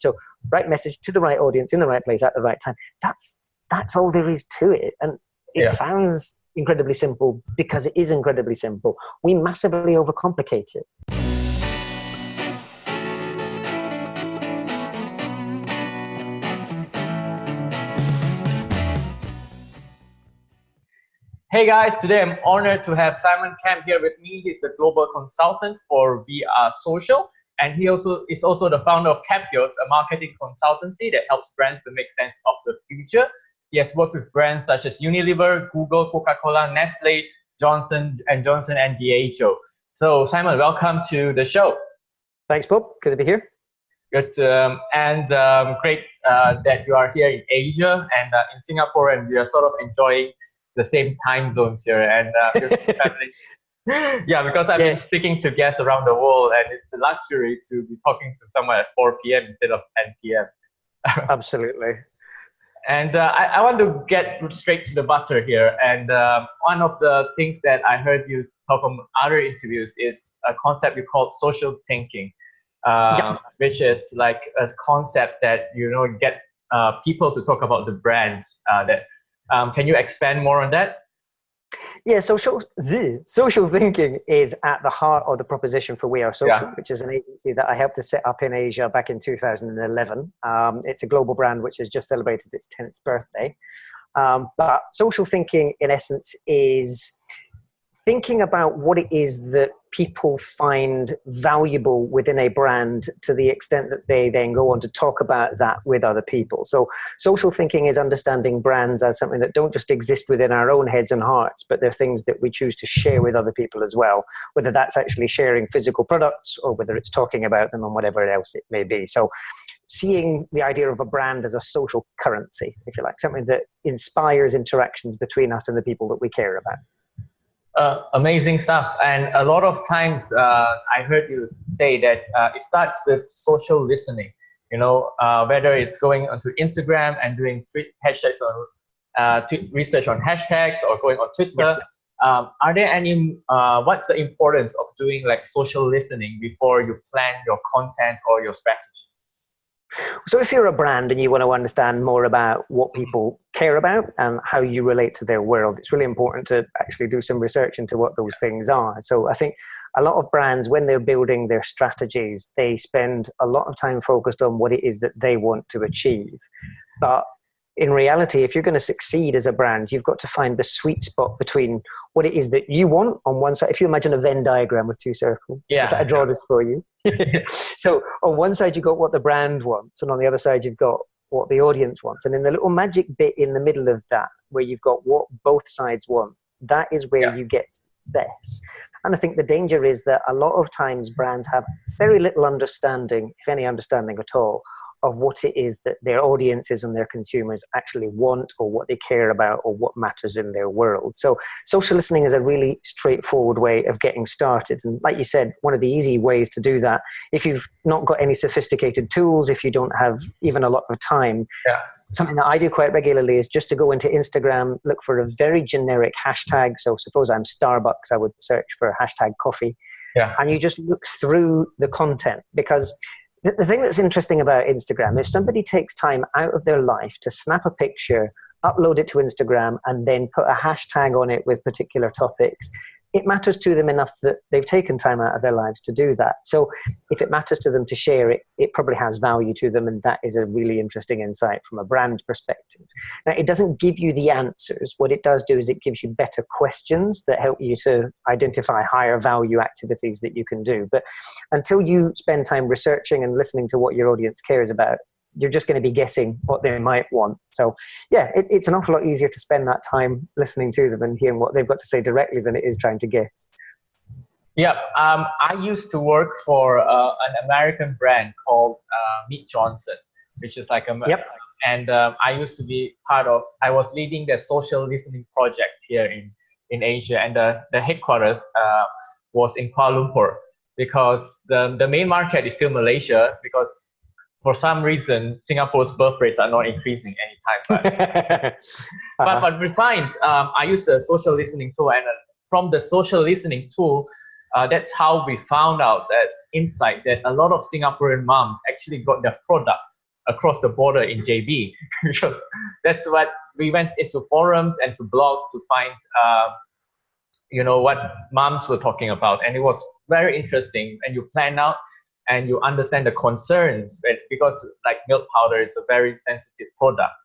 So right message to the right audience in the right place at the right time. That's all there is to it. And it sounds incredibly simple because it is incredibly simple. We massively overcomplicate it. Hey guys, today I'm honored to have Simon Kemp here with me. He's the global consultant for VR Social, and he is also the founder of Kepios, a marketing consultancy that helps brands to make sense of the future. He has worked with brands such as Unilever, Google, Coca-Cola, Nestlé, Johnson & Johnson, and Diageo. So Simon, welcome to the show. Thanks, Bob. Good to be here. Good, great that you are here in Asia and in Singapore, and we are sort of enjoying the same time zones here, and because I've been speaking to guests around the world, and it's a luxury to be talking to someone at 4 p.m. instead of 10 p.m. Absolutely. And I want to get straight to the butter here, and one of the things that I heard you talk from other interviews is a concept you call social thinking, which is like a concept that get people to talk about the brands that. Can you expand more on that? Yeah, social thinking is at the heart of the proposition for We Are Social, which is an agency that I helped to set up in Asia back in 2011. It's a global brand which has just celebrated its 10th birthday. But social thinking, in essence, is thinking about what it is that people find valuable within a brand to the extent that they then go on to talk about that with other people. So social thinking is understanding brands as something that don't just exist within our own heads and hearts, but they're things that we choose to share with other people as well, whether that's actually sharing physical products or whether it's talking about them and whatever else it may be. So seeing the idea of a brand as a social currency, if you like, something that inspires interactions between us and the people that we care about. Amazing stuff. And a lot of times I heard you say that it starts with social listening, whether it's going onto Instagram and doing hashtags on research on hashtags or going on Twitter. Are there any, what's the importance of doing like social listening before you plan your content or your strategy? So if you're a brand and you want to understand more about what people care about and how you relate to their world, it's really important to actually do some research into what those things are. So I think a lot of brands, when they're building their strategies, they spend a lot of time focused on what it is that they want to achieve. But in reality, if you're going to succeed as a brand, you've got to find the sweet spot between what it is that you want on one side. If you imagine a Venn diagram with two circles, I draw this for you. So on one side, you've got what the brand wants, and on the other side, you've got what the audience wants. And in the little magic bit in the middle of that, where you've got what both sides want, that is where you get success. And I think the danger is that a lot of times brands have very little understanding, if any understanding at all, of what it is that their audiences and their consumers actually want or what they care about or what matters in their world. So social listening is a really straightforward way of getting started. And like you said, one of the easy ways to do that, if you've not got any sophisticated tools, if you don't have even a lot of time, something that I do quite regularly is just to go into Instagram, look for a very generic hashtag. So suppose I'm Starbucks, I would search for hashtag coffee. And you just look through the content, because the thing that's interesting about Instagram, if somebody takes time out of their life to snap a picture, upload it to Instagram, and then put a hashtag on it with particular topics, it matters to them enough that they've taken time out of their lives to do that. So if it matters to them to share it, it probably has value to them, and that is a really interesting insight from a brand perspective. Now, it doesn't give you the answers. What it does do is it gives you better questions that help you to identify higher value activities that you can do. But until you spend time researching and listening to what your audience cares about, you're just going to be guessing what they might want. So it's an awful lot easier to spend that time listening to them and hearing what they've got to say directly than it is trying to guess. I used to work for an American brand called Meet Johnson, which is like and I used to be I was leading the social listening project here in Asia, and the headquarters was in Kuala Lumpur, because the main market is still Malaysia, because for some reason, Singapore's birth rates are not increasing anytime. But we find, I used the social listening tool, and from the social listening tool, that's how we found out that insight that a lot of Singaporean moms actually got their product across the border in JB. That's what we went into forums and to blogs to find, what moms were talking about. And it was very interesting. And you plan out and you understand the concerns, because like milk powder is a very sensitive product,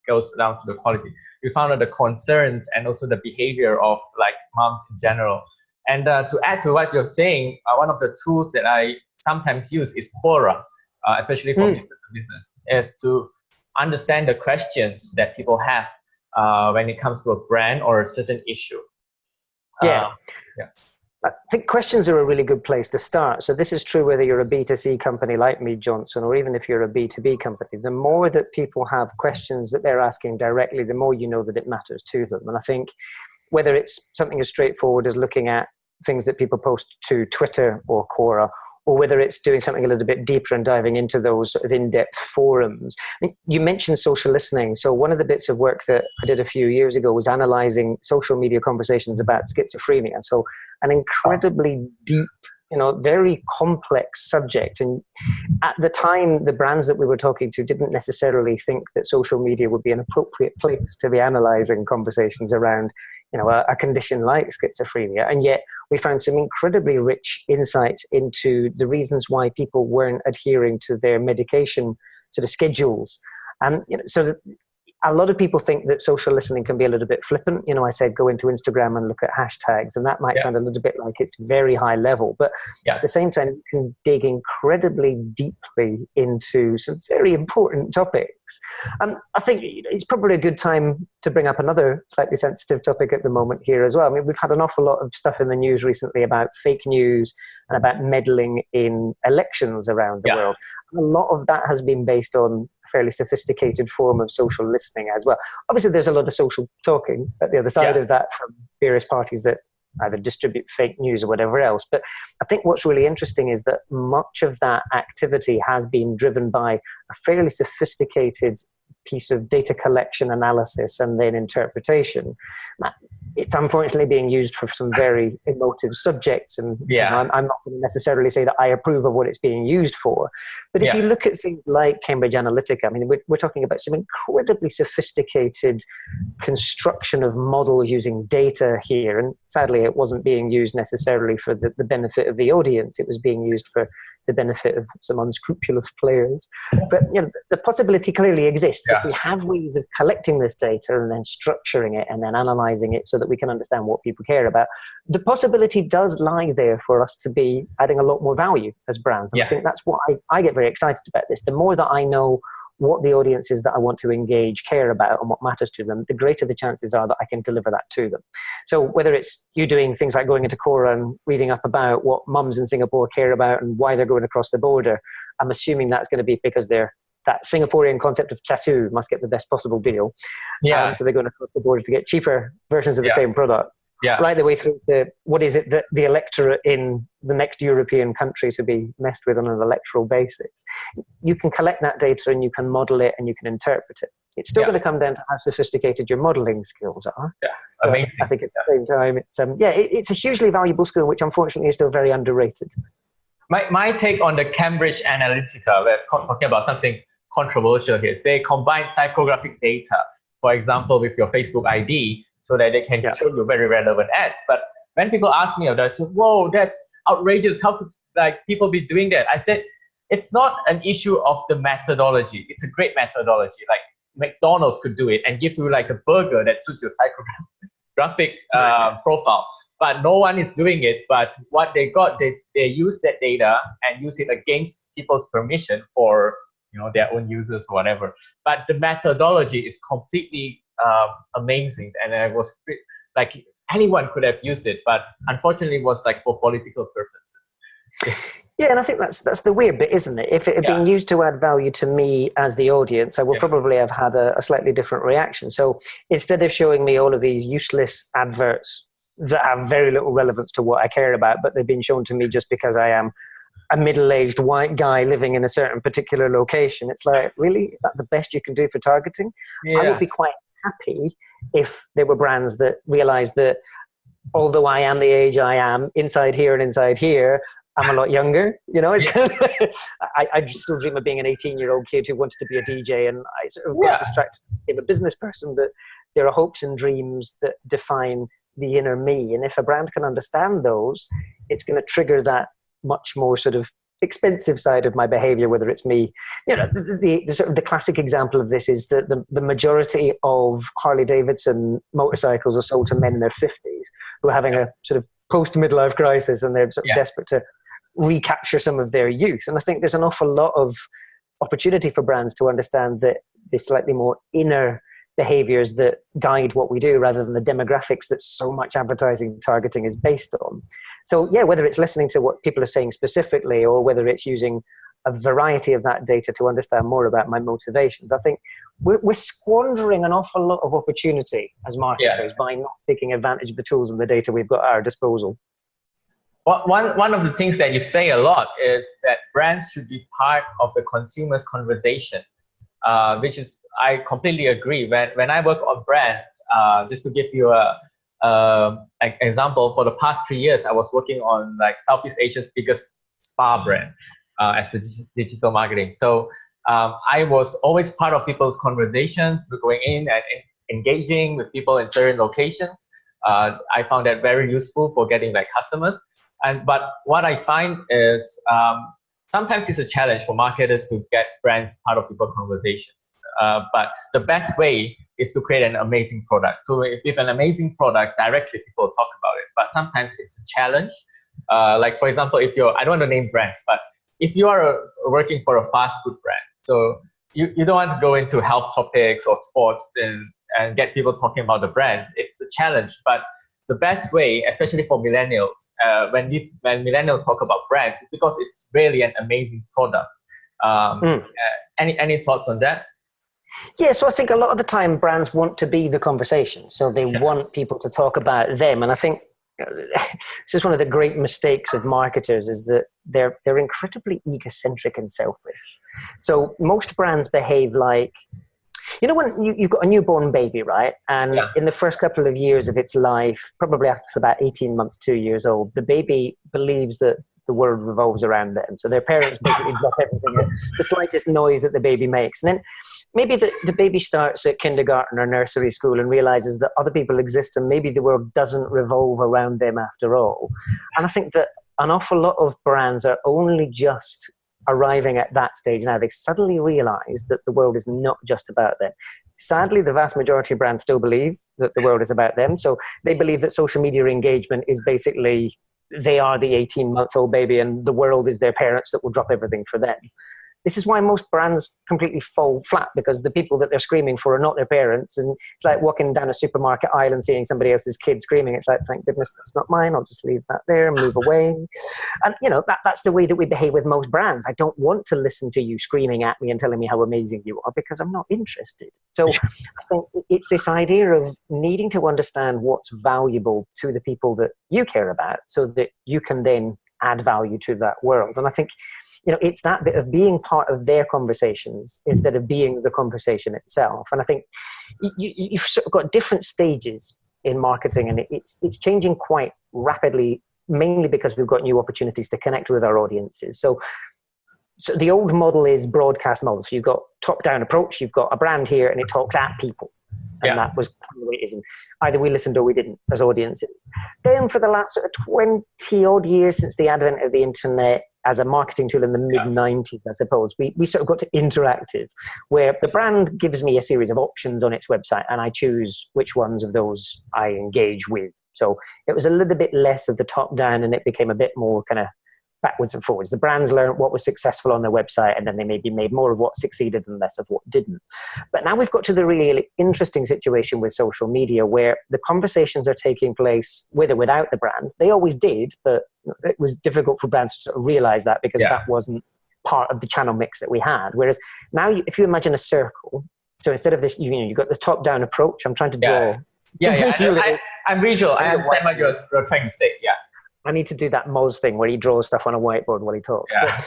goes down to the quality. We found out the concerns and also the behavior of like moms in general. And to add to what you're saying, one of the tools that I sometimes use is Quora, especially for business to business, is to understand the questions that people have when it comes to a brand or a certain issue. Yeah. I think questions are a really good place to start. So this is true whether you're a B2C company like Mead Johnson, or even if you're a B2B company. The more that people have questions that they're asking directly, the more you know that it matters to them. And I think whether it's something as straightforward as looking at things that people post to Twitter or Quora, or whether it's doing something a little bit deeper and diving into those sort of in-depth forums. I mean, you mentioned social listening. So one of the bits of work that I did a few years ago was analyzing social media conversations about schizophrenia. So an incredibly deep, very complex subject. And at the time, the brands that we were talking to didn't necessarily think that social media would be an appropriate place to be analyzing conversations around a condition like schizophrenia. And yet we found some incredibly rich insights into the reasons why people weren't adhering to their medication sort of schedules. So a lot of people think that social listening can be a little bit flippant. I said go into Instagram and look at hashtags, and that might sound a little bit like it's very high level. But at the same time, you can dig incredibly deeply into some very important topics. I think it's probably a good time to bring up another slightly sensitive topic at the moment here as well. I mean, we've had an awful lot of stuff in the news recently about fake news and about meddling in elections around the world. And a lot of that has been based on a fairly sophisticated form of social listening as well. Obviously, there's a lot of social talking at the other side of that from various parties that either distribute fake news or whatever else. But I think what's really interesting is that much of that activity has been driven by a fairly sophisticated piece of data collection, analysis, and then interpretation. It's unfortunately being used for some very emotive subjects, and I'm not going to necessarily say that I approve of what it's being used for. But if you look at things like Cambridge Analytica, I mean, we're talking about some incredibly sophisticated construction of models using data here, and sadly it wasn't being used necessarily for the benefit of the audience. It was being used for the benefit of some unscrupulous players. But the possibility clearly exists. If we have ways of collecting this data and then structuring it and then analyzing it so that we can understand what people care about, the possibility does lie there for us to be adding a lot more value as brands. And I think that's why I get very excited about this. The more that I know what the audiences that I want to engage care about and what matters to them, the greater the chances are that I can deliver that to them. So whether it's you doing things like going into Quora and reading up about what mums in Singapore care about and why they're going across the border, I'm assuming that's going to be because that Singaporean concept of kiasu must get the best possible deal. So they're going across the border to get cheaper versions of the same product. Right the way through to what is it that the electorate in the next European country to be messed with on an electoral basis. You can collect that data and you can model it and you can interpret it. It's still going to come down to how sophisticated your modeling skills are. Amazing. I think at the same time, it's a hugely valuable skill, which unfortunately is still very underrated. My take on the Cambridge Analytica, we're talking about something controversial here, is they combine psychographic data, for example, with your Facebook ID, so that they can show you very relevant ads. But when people ask me about that, I said, whoa, that's outrageous. How could people be doing that? I said, it's not an issue of the methodology. It's a great methodology. Like McDonald's could do it and give you like a burger that suits your psychographic profile. But no one is doing it. But what they got, they use that data and use it against people's permission for their own users or whatever. But the methodology is completely amazing, and it was like anyone could have used it, but unfortunately it was like for political purposes. Yeah, and I think that's the weird bit, isn't it? If it had been used to add value to me as the audience, I would probably have had a slightly different reaction. So instead of showing me all of these useless adverts that have very little relevance to what I care about, but they've been shown to me just because I am a middle-aged white guy living in a certain particular location, it's like, really? Is that the best you can do for targeting? I would be quite happy if there were brands that realized that although I am the age I am, inside here and inside here, I'm a lot younger, you know. It's kind of, I just still dream of being an 18-year-old kid who wanted to be a DJ, and I sort of got distracted, became a business person. But there are hopes and dreams that define the inner me, and if a brand can understand those, it's going to trigger that much more sort of expensive side of my behavior, whether it's me. You know, the sort of the classic example of this is that the majority of Harley Davidson motorcycles are sold to men in their 50s who are having a sort of post-midlife crisis, and they're sort of desperate to recapture some of their youth. And I think there's an awful lot of opportunity for brands to understand that the slightly more inner behaviors that guide what we do rather than the demographics that so much advertising targeting is based on. So yeah, whether it's listening to what people are saying specifically or whether it's using a variety of that data to understand more about my motivations, I think we're squandering an awful lot of opportunity as marketers by not taking advantage of the tools and the data we've got at our disposal. One of the things that you say a lot is that brands should be part of the consumer's conversation, which is, I completely agree. When I work on brands, just to give you an example, for the past 3 years, I was working on like Southeast Asia's biggest spa brand as the digital marketing. So I was always part of people's conversations. We're going in and engaging with people in certain locations. I found that very useful for getting like customers. But what I find is sometimes it's a challenge for marketers to get brands part of people's conversations. But the best way is to create an amazing product. So if an amazing product, directly people talk about it. But sometimes it's a challenge. Like for example, I don't want to name brands, but if you are working for a fast food brand, so you don't want to go into health topics or sports and get people talking about the brand. It's a challenge. But the best way, especially for millennials, when millennials talk about brands, it's because it's really an amazing product. Any thoughts on that? Yeah, so I think a lot of the time brands want to be the conversation. So they want people to talk about them. And I think this is one of the great mistakes of marketers, is that they're incredibly egocentric and selfish. So most brands behave like, you know, when you've got a newborn baby, right? And in the first couple of years of its life, probably after about 18 months, 2 years old, the baby believes that the world revolves around them. So their parents basically drop everything at the slightest noise that the baby makes. And then maybe the baby starts at kindergarten or nursery school and realizes that other people exist and maybe the world doesn't revolve around them after all. And I think that an awful lot of brands are only just arriving at that stage now. They suddenly realize that the world is not just about them. Sadly, the vast majority of brands still believe that the world is about them. So they believe that social media engagement is basically, they are the 18-month-old baby and the world is their parents that will drop everything for them. This is why most brands completely fall flat, because the people that they're screaming for are not their parents. And it's like walking down a supermarket aisle and seeing somebody else's kid screaming. It's like, thank goodness that's not mine. I'll just leave that there and move away. And, you know, that's the way that we behave with most brands. I don't want to listen to you screaming at me and telling me how amazing you are because I'm not interested. So I think it's this idea of needing to understand what's valuable to the people that you care about so that you can then add value to that world. And I think, you know, it's that bit of being part of their conversations instead of being the conversation itself. And I think you've sort of got different stages in marketing, and it's changing quite rapidly, mainly because we've got new opportunities to connect with our audiences. So the old model is broadcast model. So you've got top-down approach, you've got a brand here, and it talks at people. And that was the way it is. And either we listened or we didn't as audiences. Then for the last sort of 20 odd years since the advent of the internet as a marketing tool in the mid-90s, I suppose, we sort of got to interactive, where the brand gives me a series of options on its website and I choose which ones of those I engage with. So it was a little bit less of the top down and it became a bit more kind of backwards and forwards. The brands learned what was successful on their website and then they maybe made more of what succeeded and less of what didn't. But now we've got to the really interesting situation with social media where the conversations are taking place with or without the brand. They always did, but it was difficult for brands to sort of realize that because that wasn't part of the channel mix that we had. Whereas now if you imagine a circle, so instead of this, you've got the top-down approach. I'm trying to draw. I'm visual. I understand what you're trying to say. I need to do that Moz thing where he draws stuff on a whiteboard while he talks. Yeah.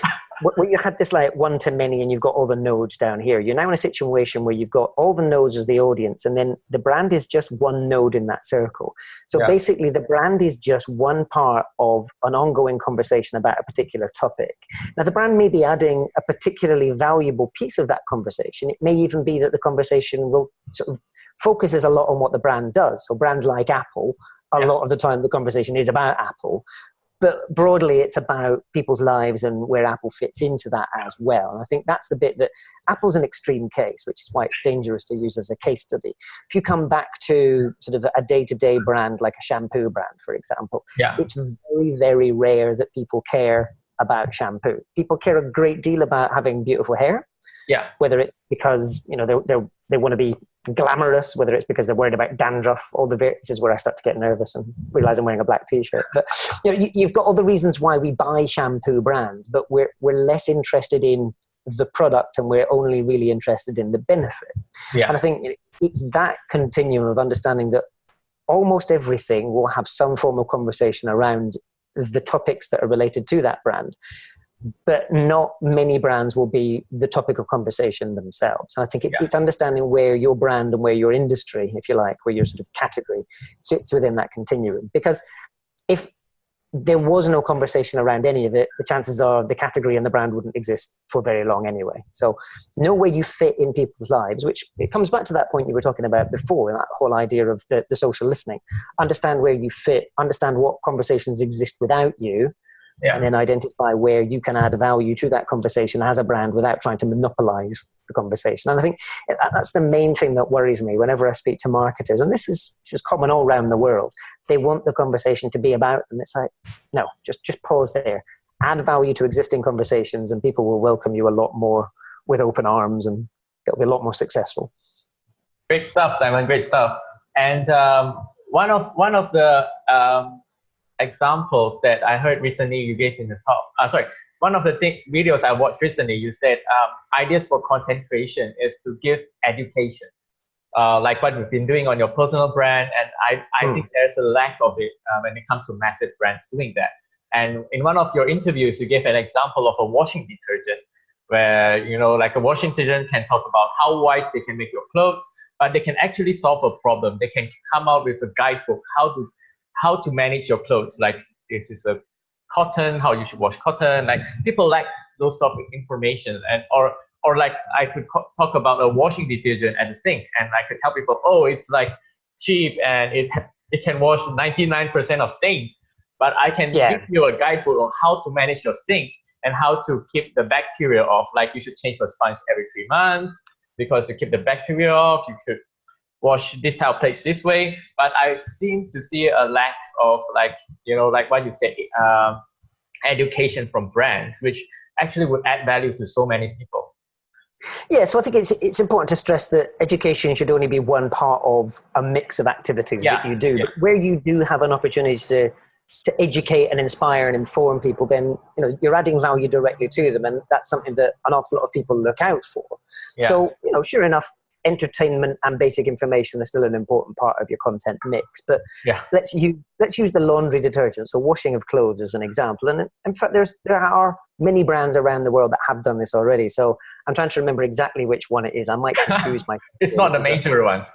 But when you had this like one-to-many and you've got all the nodes down here, you're now in a situation where you've got all the nodes as the audience, and then the brand is just one node in that circle. So basically the brand is just one part of an ongoing conversation about a particular topic. Now the brand may be adding a particularly valuable piece of that conversation. It may even be that the conversation will sort of focuses a lot on what the brand does. So brands like Apple, a lot of the time the conversation is about Apple, but broadly it's about people's lives and where Apple fits into that as well. And I think that's the bit that Apple's an extreme case, which is why it's dangerous to use as a case study. If you come back to sort of a day-to-day brand like a shampoo brand, for example, it's very, very rare that people care about shampoo. People care a great deal about having beautiful hair. Yeah. Whether it's because, you know, they want to be glamorous, whether it's because they're worried about dandruff, this is where I start to get nervous and realize I'm wearing a black t-shirt. But you know, you've got all the reasons why we buy shampoo brands, but we're less interested in the product and we're only really interested in the benefit. Yeah. And I think it's that continuum of understanding that almost everything will have some form of conversation around the topics that are related to that brand. But not many brands will be the topic of conversation themselves. And I think it's understanding where your brand and where your industry, if you like, where your sort of category sits within that continuum. Because if there was no conversation around any of it, the chances are the category and the brand wouldn't exist for very long anyway. So know where you fit in people's lives, which it comes back to that point you were talking about before, that whole idea of the social listening. Understand where you fit, understand what conversations exist without you, and then identify where you can add value to that conversation as a brand without trying to monopolize the conversation. And I think that's the main thing that worries me whenever I speak to marketers. And this is common all around the world. They want the conversation to be about them. It's like, no, just pause there. Add value to existing conversations and people will welcome you a lot more with open arms and it'll be a lot more successful. Great stuff, Simon. Great stuff. And one of the examples that I heard recently you gave in the talk. One of the videos I watched recently, you said ideas for content creation is to give education, like what you've been doing on your personal brand. And I think there's a lack of it when it comes to massive brands doing that. And in one of your interviews, you gave an example of a washing detergent where, you know, like a washing detergent can talk about how white they can make your clothes, but they can actually solve a problem. They can come out with a guidebook, how to manage your clothes. Like this is a cotton, how you should wash cotton. Like people like those sort of information. And or like I could talk about a washing detergent at the sink, and I could tell people, oh, it's like cheap and it can wash 99% of stains. But I can give you a guidebook on how to manage your sink and how to keep the bacteria off. Like you should change your sponge every 3 months because you keep the bacteria off. You could wash this type of plates this way. But I seem to see a lack of, like, you know, like what you said, education from brands, which actually would add value to so many people. Yeah, so I think it's important to stress that education should only be one part of a mix of activities that you do. But where you do have an opportunity to educate and inspire and inform people, then you're adding value directly to them, and that's something that an awful lot of people look out for. So sure enough, entertainment and basic information are still an important part of your content mix, but let's use the laundry detergent, so washing of clothes, as an example. And in fact, there are many brands around the world that have done this already, so I'm trying to remember exactly which one it is. I might confuse myself. It's not the major ones.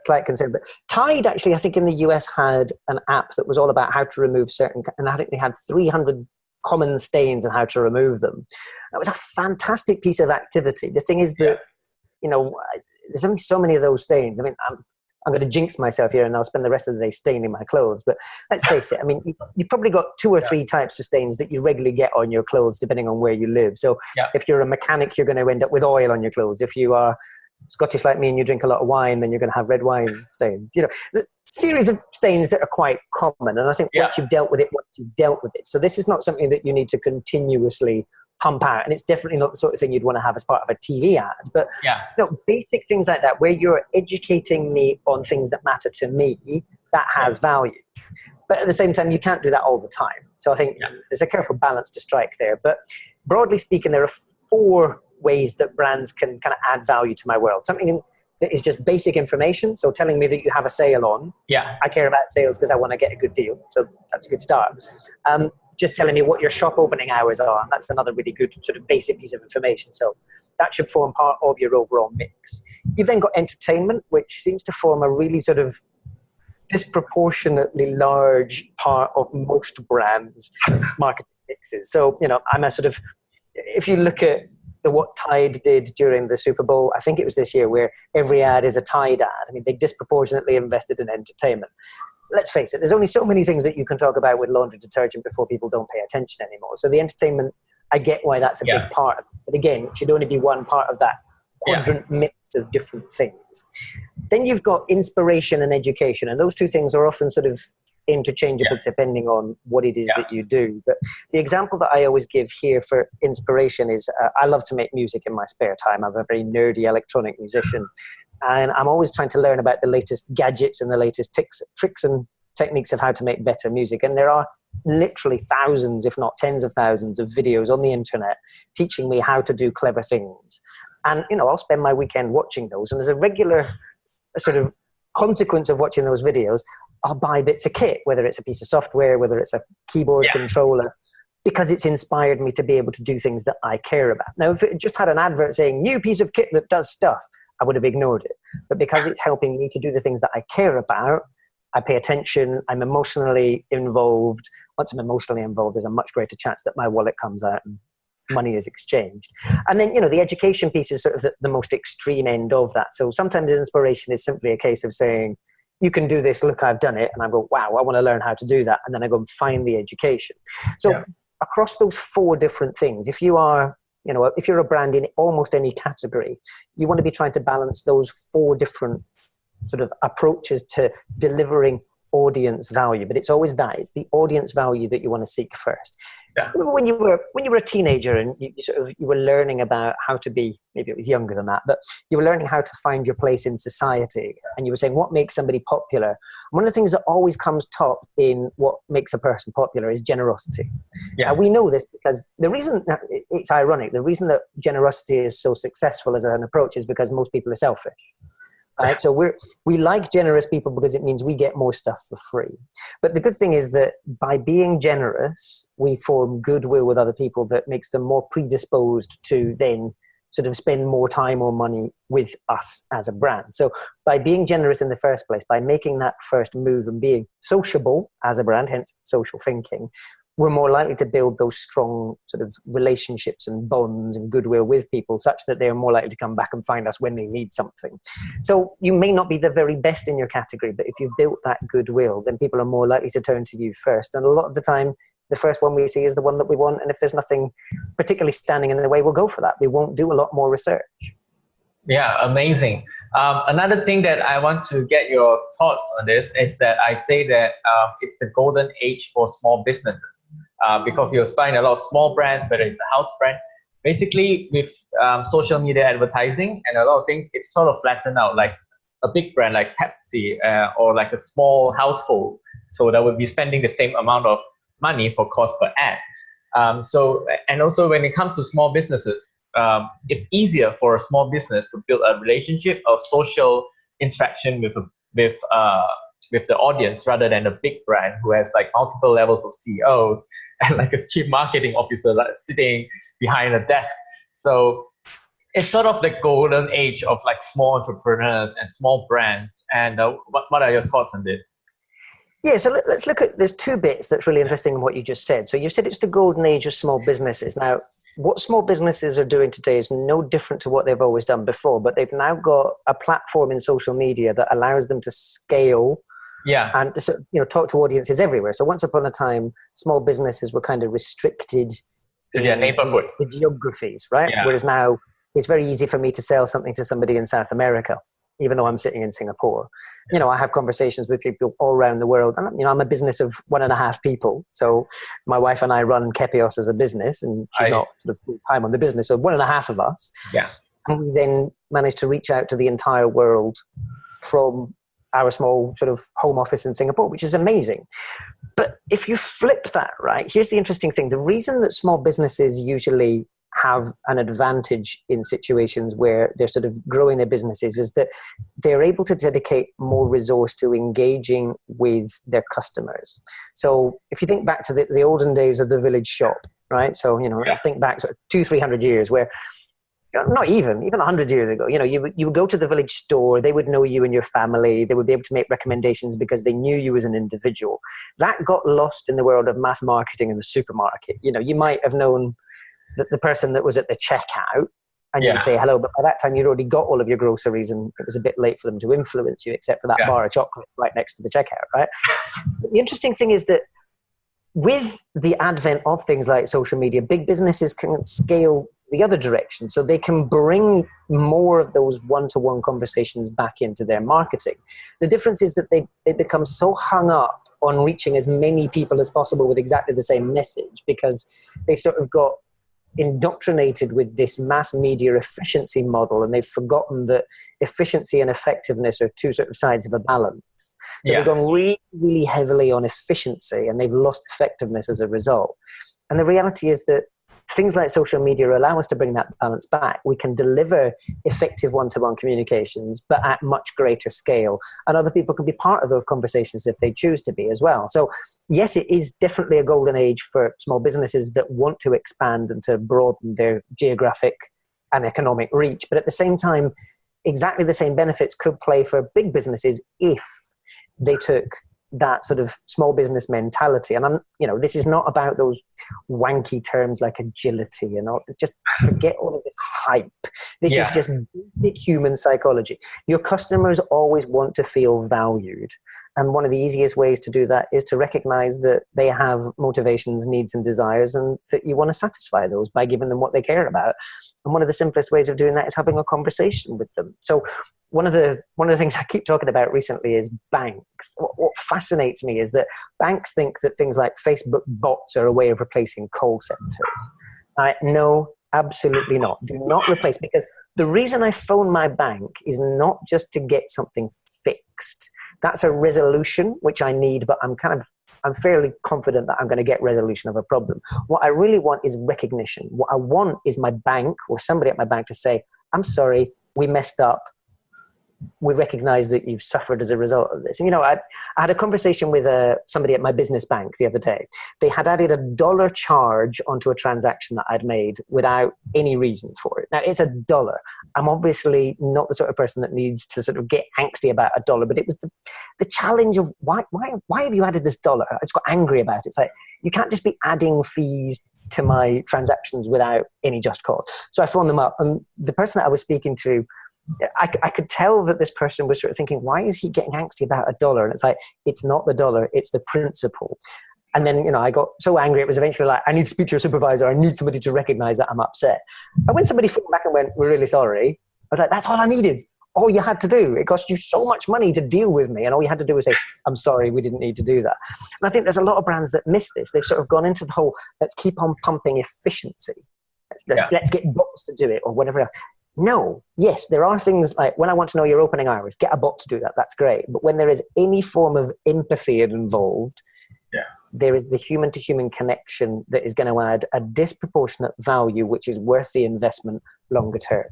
Slight concern, but Tide actually, I think in the US had an app that was all about how to remove certain, and I think they had 300 common stains and how to remove them. That was a fantastic piece of activity. The thing is that there's only so many of those stains. I mean, I'm going to jinx myself here and I'll spend the rest of the day staining my clothes. But let's face it, I mean, you've probably got 2 or 3 types of stains that you regularly get on your clothes, depending on where you live. So if you're a mechanic, you're going to end up with oil on your clothes. If you are Scottish like me and you drink a lot of wine, then you're going to have red wine stains. The series of stains that are quite common. And I think once you've dealt with it, So this is not something that you need to continuously pump out, and it's definitely not the sort of thing you'd want to have as part of a TV ad. But basic things like that, where you're educating me on things that matter to me, that has value. But at the same time, you can't do that all the time. So I think there's a careful balance to strike there. But broadly speaking, there are 4 ways that brands can kind of add value to my world. Something that is just basic information. So telling me that you have a sale on. Yeah. I care about sales because I want to get a good deal. So that's a good start. Just telling me what your shop opening hours are. That's another really good sort of basic piece of information. So that should form part of your overall mix. You've then got entertainment, which seems to form a really sort of disproportionately large part of most brands' marketing mixes. So, I'm a sort of, if you look at what Tide did during the Super Bowl, I think it was this year, where every ad is a Tide ad. I mean, they disproportionately invested in entertainment. Let's face it, there's only so many things that you can talk about with laundry detergent before people don't pay attention anymore. So the entertainment, I get why that's a big part of it. But again, it should only be one part of that quadrant mix of different things. Then you've got inspiration and education, and those two things are often sort of interchangeable depending on what it is that you do. But the example that I always give here for inspiration is I love to make music in my spare time. I'm a very nerdy electronic musician, and I'm always trying to learn about the latest gadgets and the latest tricks and techniques of how to make better music. And there are literally thousands, if not tens of thousands of videos on the internet teaching me how to do clever things. And, I'll spend my weekend watching those. And as a regular sort of consequence of watching those videos, I'll buy bits of kit, whether it's a piece of software, whether it's a keyboard controller, because it's inspired me to be able to do things that I care about. Now, if it just had an advert saying, new piece of kit that does stuff, I would have ignored it. But because it's helping me to do the things that I care about, I pay attention, I'm emotionally involved. Once I'm emotionally involved, there's a much greater chance that my wallet comes out and money is exchanged. And then, the education piece is sort of the most extreme end of that. So sometimes inspiration is simply a case of saying, you can do this, look, I've done it. And I go, wow, I want to learn how to do that. And then I go and find the education. So across those four different things, if you are, if you're a brand in almost any category, you want to be trying to balance those four different sort of approaches to delivering audience value. But it's always it's the audience value that you want to seek first. Yeah. When you were a teenager and you were learning about how to be, maybe it was younger than that, but you were learning how to find your place in society, and you were saying what makes somebody popular. One of the things that always comes top in what makes a person popular is generosity. Yeah. We know this because the reason, it's ironic, the reason that generosity is so successful as an approach is because most people are selfish. Right? So we like generous people because it means we get more stuff for free. But the good thing is that by being generous, we form goodwill with other people that makes them more predisposed to then sort of spend more time or money with us as a brand. So by being generous in the first place, by making that first move and being sociable as a brand, hence social thinking, we're more likely to build those strong sort of relationships and bonds and goodwill with people such that they're more likely to come back and find us when they need something. So you may not be the very best in your category, but if you've built that goodwill, then people are more likely to turn to you first. And a lot of the time, the first one we see is the one that we want. And if there's nothing particularly standing in the way, we'll go for that. We won't do a lot more research. Yeah, amazing. Another thing that I want to get your thoughts on this is that I say that it's the golden age for small businesses. Because you'll find a lot of small brands, whether it's a house brand, basically with social media advertising and a lot of things, it's sort of flattened out. Like a big brand like Pepsi or like a small household, so that would be spending the same amount of money for cost per ad. And also when it comes to small businesses, it's easier for a small business to build a relationship or social interaction with the audience rather than a big brand who has like multiple levels of CEOs and like a chief marketing officer like sitting behind a desk. So it's sort of the golden age of like small entrepreneurs and small brands. And what are your thoughts on this? Yeah, so let's look at, there's two bits that's really interesting in what you just said. So you said it's the golden age of small businesses. Now, what small businesses are doing today is no different to what they've always done before, but they've now got a platform in social media that allows them to scale and talk to audiences everywhere. So once upon a time, small businesses were kind of restricted to their neighborhood, the geographies, right? Yeah. Whereas now it's very easy for me to sell something to somebody in South America, even though I'm sitting in Singapore. Yeah. I have conversations with people all around the world. And, I'm a business of 1.5 people. So my wife and I run Kepios as a business, and she's not sort of full time on the business. So 1.5 of us. Yeah. And we then managed to reach out to the entire world from our small sort of home office in Singapore, which is amazing. But if you flip that, right, here's the interesting thing. The reason that small businesses usually have an advantage in situations where they're sort of growing their businesses is that they're able to dedicate more resource to engaging with their customers. So if you think back to the olden days of the village shop, right? So, let's think back sort of 200-300 years where, not even 100 years ago, you would go to the village store, they would know you and your family, they would be able to make recommendations because they knew you as an individual. That got lost in the world of mass marketing in the supermarket. You might have known the person that was at the checkout, and you would say hello, but by that time you'd already got all of your groceries and it was a bit late for them to influence you, except for that bar of chocolate right next to the checkout, right? But the interesting thing is that with the advent of things like social media, big businesses can scale the other direction. So they can bring more of those one-to-one conversations back into their marketing. The difference is that they become so hung up on reaching as many people as possible with exactly the same message, because they've sort of got indoctrinated with this mass media efficiency model, and they've forgotten that efficiency and effectiveness are two sort of sides of a balance. So they've gone really, really heavily on efficiency, and they've lost effectiveness as a result. And the reality is that things like social media allow us to bring that balance back. We can deliver effective one-to-one communications, but at much greater scale. And other people can be part of those conversations if they choose to be as well. So yes, it is definitely a golden age for small businesses that want to expand and to broaden their geographic and economic reach. But at the same time, exactly the same benefits could play for big businesses if they took that sort of small business mentality. And this is not about those wanky terms like agility and all. Just forget all of this hype. This is just basic human psychology. Your customers always want to feel valued. And one of the easiest ways to do that is to recognize that they have motivations, needs, and desires, and that you want to satisfy those by giving them what they care about. And one of the simplest ways of doing that is having a conversation with them. So one of the things I keep talking about recently is banks. What fascinates me is that banks think that things like Facebook bots are a way of replacing call centers. No, absolutely not. Do not replace, because the reason I phone my bank is not just to get something fixed. That's a resolution, which I need, but I'm fairly confident that I'm going to get resolution of a problem. What I really want is recognition. What I want is my bank or somebody at my bank to say, I'm sorry, we messed up. We recognize that you've suffered as a result of this. And, I had a conversation with somebody at my business bank the other day. They had added $1 charge onto a transaction that I'd made without any reason for it. Now, it's $1. I'm obviously not the sort of person that needs to sort of get angsty about $1, but it was the challenge of why have you added this $1? I just got angry about it. It's like, you can't just be adding fees to my transactions without any just cause. So I phoned them up, and the person that I was speaking to, I could tell that this person was sort of thinking, why is he getting angsty about $1? And it's like, it's not the dollar, it's the principle. And then, I got so angry, it was eventually like, I need to speak to your supervisor. I need somebody to recognize that I'm upset. And when somebody phoned back and went, we're really sorry, I was like, that's all I needed. All you had to do. It cost you so much money to deal with me. And all you had to do was say, I'm sorry, we didn't need to do that. And I think there's a lot of brands that miss this. They've sort of gone into the whole, let's keep on pumping efficiency. Let's get bots to do it or whatever else. No, yes, there are things like when I want to know your opening hours, get a bot to do that. That's great. But when there is any form of empathy involved, there is the human-to-human connection that is going to add a disproportionate value, which is worth the investment longer term.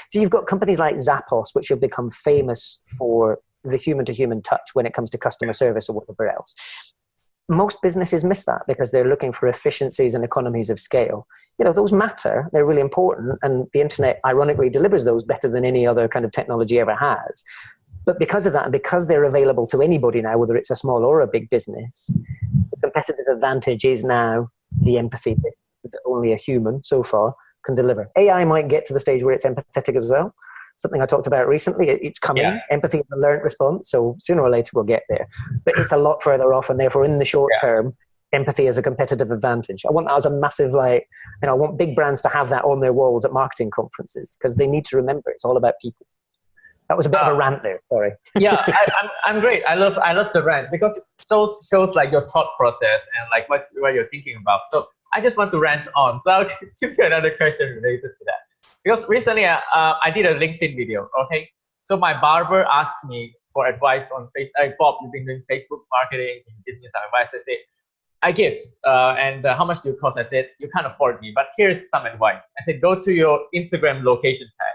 So you've got companies like Zappos, which have become famous for the human-to-human touch when it comes to customer service or whatever else. Most businesses miss that because they're looking for efficiencies and economies of scale. Those matter. They're really important. And the internet, ironically, delivers those better than any other kind of technology ever has. But because of that, and because they're available to anybody now, whether it's a small or a big business, the competitive advantage is now the empathy bit that only a human, so far, can deliver. AI might get to the stage where it's empathetic as well. Something I talked about recently. It's coming. Yeah. Empathy is a learned response. So sooner or later we'll get there. But it's a lot further off. And therefore, in the short term, empathy is a competitive advantage. I want that as a massive, I want big brands to have that on their walls at marketing conferences, because they need to remember it's all about people. That was a bit of a rant there. Sorry. I'm great. I love the rant because it shows like your thought process and like what you're thinking about. So I just want to rant on. So I'll give you another question related to that. Because recently I did a LinkedIn video, okay? So my barber asked me for advice on Facebook. Bob, you've been doing Facebook marketing, can you give me some advice? I say, I give. And how much do you cost? I said, you can't afford me, but here's some advice. I said, go to your Instagram location tag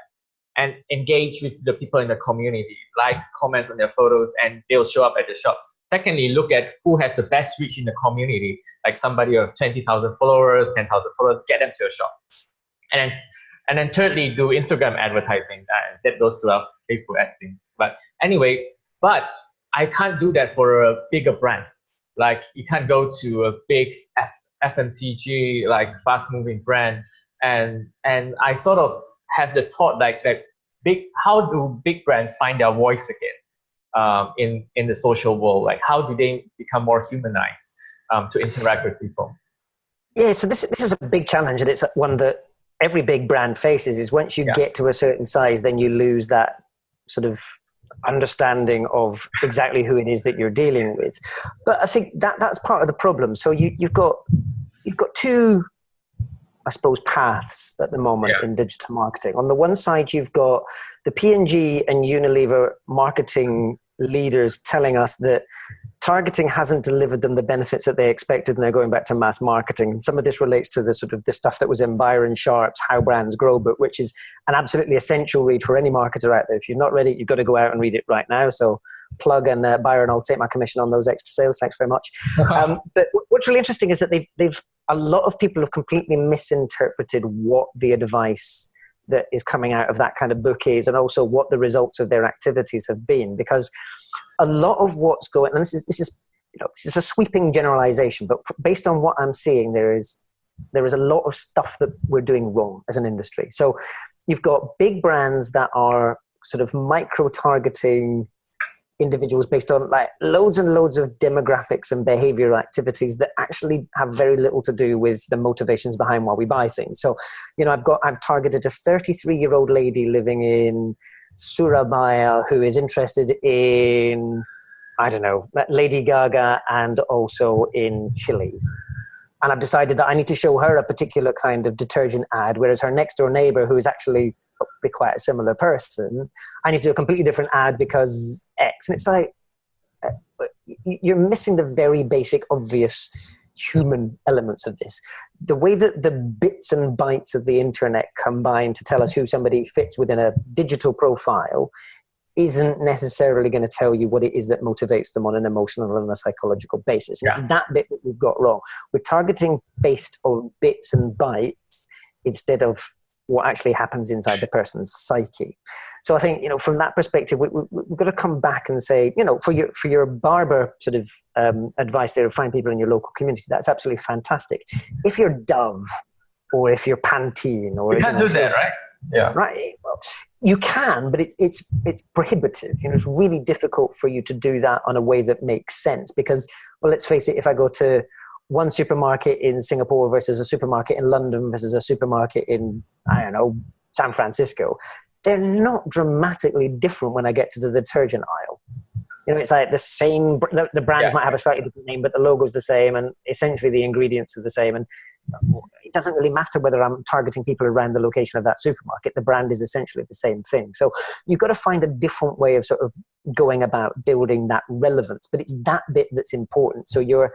and engage with the people in the community, like, comment on their photos, and they'll show up at the shop. Secondly, look at who has the best reach in the community, like somebody of 20,000 followers, 10,000 followers, get them to a shop. And then thirdly, do Instagram advertising. That goes to our Facebook ad thing. But anyway, but I can't do that for a bigger brand. Like, you can't go to a big FMCG, like fast moving brand. And I sort of have the thought like that how do big brands find their voice again in the social world? Like, how do they become more humanized to interact with people? Yeah, so this is a big challenge, and it's one that every big brand faces. Is once you get to a certain size, then you lose that sort of understanding of exactly who it is that you're dealing with. But I think that's part of the problem. So you've got two, I suppose, paths at the moment in digital marketing. On the one side, you've got the P&G and Unilever marketing leaders telling us that targeting hasn't delivered them the benefits that they expected, and they're going back to mass marketing. And some of this relates to the sort of the stuff that was in Byron Sharp's How Brands Grow book, which is an absolutely essential read for any marketer out there. If you've not read it, you've got to go out and read it right now. So plug, and Byron, I'll take my commission on those extra sales. Thanks very much. But what's really interesting is that they've a lot of people have completely misinterpreted what the advice that is coming out of that kind of book is, and also what the results of their activities have been. Because a lot of what's going, and this is a sweeping generalization, but based on what I'm seeing, there is a lot of stuff that we're doing wrong as an industry. So you've got big brands that are sort of micro-targeting individuals based on like loads and loads of demographics and behavioral activities that actually have very little to do with the motivations behind why we buy things. So, I've targeted a 33-year-old lady living in Surabaya who is interested in, I don't know, Lady Gaga and also in chilies. And I've decided that I need to show her a particular kind of detergent ad, whereas her next door neighbor, who is actually quite a similar person, I need to do a completely different ad because X. And it's like, you're missing the very basic, obvious human elements of this. The way that the bits and bytes of the internet combine to tell us who somebody fits within a digital profile isn't necessarily going to tell you what it is that motivates them on an emotional and a psychological basis. And it's that bit that we've got wrong. We're targeting based on bits and bytes instead of what actually happens inside the person's psyche. So I think, from that perspective, we've got to come back and say, for your barber sort of advice there, find people in your local community, that's absolutely fantastic. If you're Dove or if you're Pantene, or you can't do that, right? Yeah. Right. Well, you can, but it's prohibitive. It's really difficult for you to do that on a way that makes sense because, well, let's face it, if I go to one supermarket in Singapore versus a supermarket in London versus a supermarket in, I don't know, San Francisco, they're not dramatically different when I get to the detergent aisle. It's like the same, the brands might have a slightly different name, but the logo's the same, and essentially the ingredients are the same. And it doesn't really matter whether I'm targeting people around the location of that supermarket. The brand is essentially the same thing. So you've got to find a different way of sort of going about building that relevance, but it's that bit that's important. So your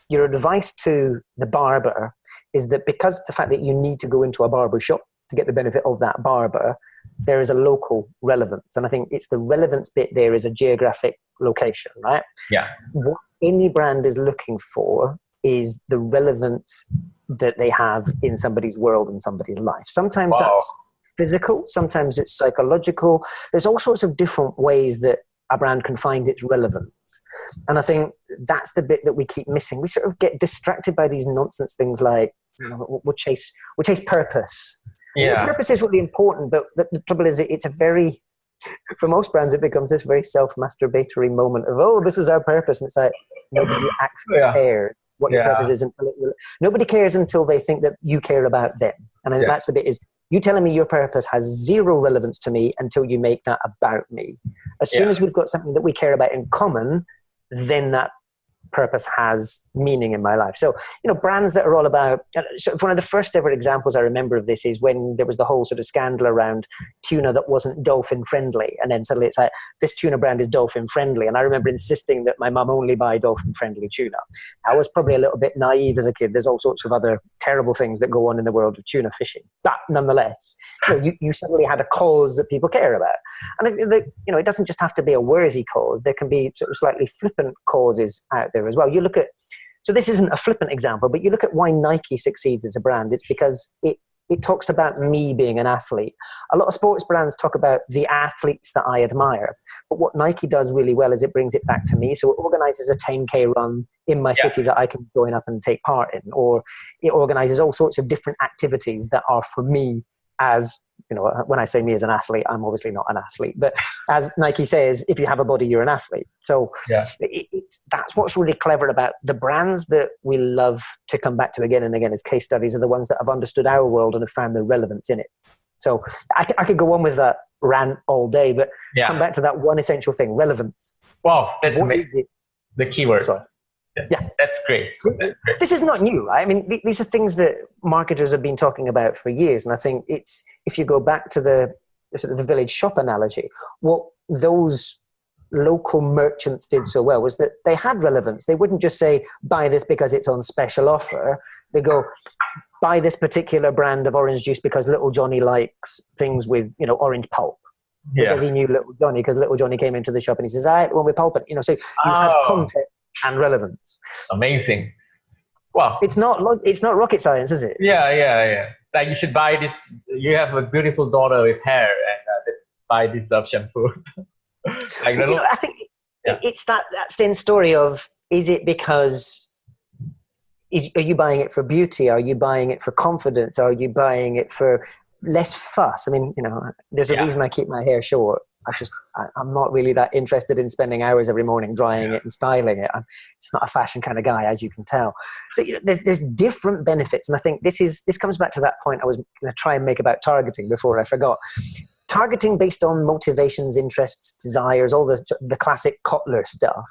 advice to the barber is that because the fact that you need to go into a barber shop to get the benefit of that barber, there is a local relevance. And I think it's the relevance bit there is a geographic location, right? Yeah. What any brand is looking for is the relevance that they have in somebody's world and somebody's life. Sometimes that's physical, sometimes it's psychological. There's all sorts of different ways that a brand can find its relevance. And I think that's the bit that we keep missing. We sort of get distracted by these nonsense things like, we'll chase purpose. Yeah. Purpose is really important, but the trouble is it's a very, for most brands, it becomes this very self-masturbatory moment of, this is our purpose. And it's like, nobody actually cares what your purpose is nobody cares until they think that you care about them. And I think that's the bit is, you telling me your purpose has zero relevance to me until you make that about me. As soon as we've got something that we care about in common, then that purpose has meaning in my life. So, brands that are all about, so one of the first ever examples I remember of this is when there was the whole sort of scandal around tuna that wasn't dolphin friendly. And then suddenly it's like, this tuna brand is dolphin friendly. And I remember insisting that my mum only buy dolphin friendly tuna. I was probably a little bit naive as a kid. There's all sorts of other terrible things that go on in the world of tuna fishing. But nonetheless, you suddenly had a cause that people care about. And I think that, it doesn't just have to be a worthy cause. There can be sort of slightly flippant causes out there as well. You look at, so this isn't a flippant example, but you look at why Nike succeeds as a brand. It's because it talks about me being an athlete. A lot of sports brands talk about the athletes that I admire. But what Nike does really well is it brings it back to me. So it organizes a 10K run in my city that I can join up and take part in. Or it organizes all sorts of different activities that are for me as, when I say me as an athlete, I'm obviously not an athlete. But as Nike says, if you have a body, you're an athlete. So that's what's really clever about the brands that we love to come back to again and again as case studies are the ones that have understood our world and have found the relevance in it. So I could go on with that rant all day, but come back to that one essential thing, relevance. Wow, that's amazing. The keyword. Sorry. Yeah, that's great. This is not new, right? I mean, these are things that marketers have been talking about for years. And I think if you go back to the sort of the village shop analogy, what those local merchants did so well was that they had relevance. They wouldn't just say, buy this because it's on special offer. They go, buy this particular brand of orange juice because little Johnny likes things with, orange pulp. Because he knew little Johnny, because little Johnny came into the shop and he says, when we're pulping, so you had context and relevance. Amazing. Wow. It's not rocket science, is it? Yeah. Like you should buy this. You have a beautiful daughter with hair, and let's buy this Dove shampoo. I think it's that same story of, is it because, are you buying it for beauty? Are you buying it for confidence? Are you buying it for less fuss? I mean, there's a reason I keep my hair short. I'm not really that interested in spending hours every morning drying it and styling it. I'm just not a fashion kind of guy, as you can tell. So there's different benefits. And I think this comes back to that point I was going to try and make about targeting before I forgot. Targeting based on motivations, interests, desires, all the classic Kotler stuff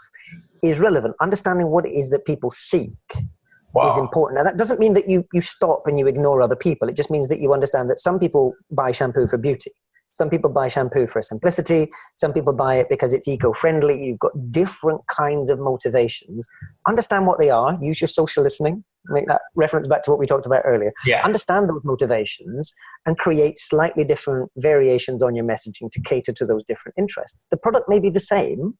is relevant. Understanding what it is that people seek is important. Now, that doesn't mean that you stop and you ignore other people. It just means that you understand that some people buy shampoo for beauty. Some people buy shampoo for simplicity. Some people buy it because it's eco-friendly. You've got different kinds of motivations. Understand what they are. Use your social listening. Make that reference back to what we talked about earlier. Understand those motivations and create slightly different variations on your messaging to cater to those different interests. The product may be the same,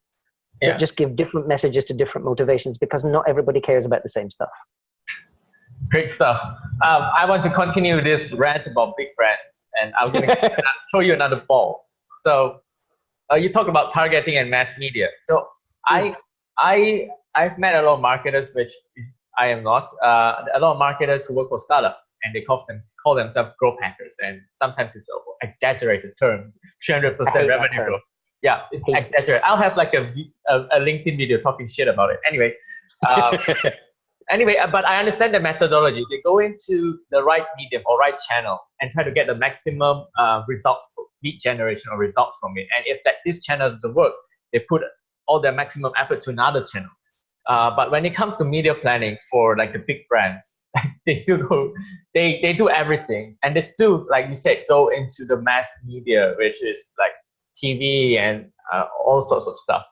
but just give different messages to different motivations because not everybody cares about the same stuff. Great stuff. I want to continue this rant about big brands. And I'm going to show you another ball. So you talk about targeting and mass media. So I've met a lot of marketers, which I am not. A lot of marketers who work for startups, and they call themselves growth hackers. And sometimes it's an exaggerated term, 300% revenue growth. Yeah, it's exaggerated. I'll have like a LinkedIn video talking shit about it. Anyway, but I understand the methodology. They go into the right medium or right channel and try to get the maximum results, lead generation or results from it. And if this channel doesn't work, they put all their maximum effort to another channel. But when it comes to media planning for like the big brands, they still go, they do everything. And they still, like you said, go into the mass media, which is like TV and all sorts of stuff.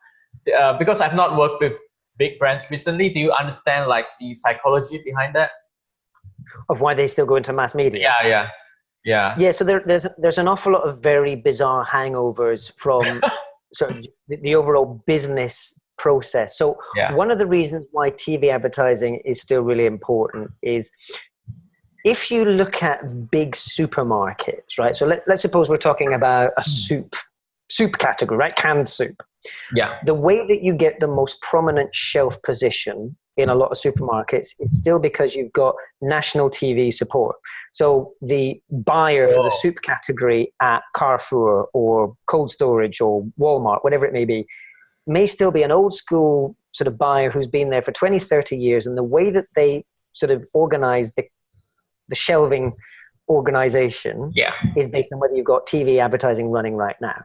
Because I've not worked with big brands recently, do you understand like the psychology behind that? Of why they still go into mass media? Yeah. So there's an awful lot of very bizarre hangovers from sort of the overall business process. So one of the reasons why TV advertising is still really important is if you look at big supermarkets, right? So let's suppose we're talking about a soup category, right? Canned soup. Yeah. The way that you get the most prominent shelf position in a lot of supermarkets is still because you've got national TV support. So the buyer for the soup category at Carrefour or Cold Storage or Walmart, whatever it may still be an old school sort of buyer who's been there for 20, 30 years. And the way that they sort of organize the shelving organization is based on whether you've got TV advertising running right now.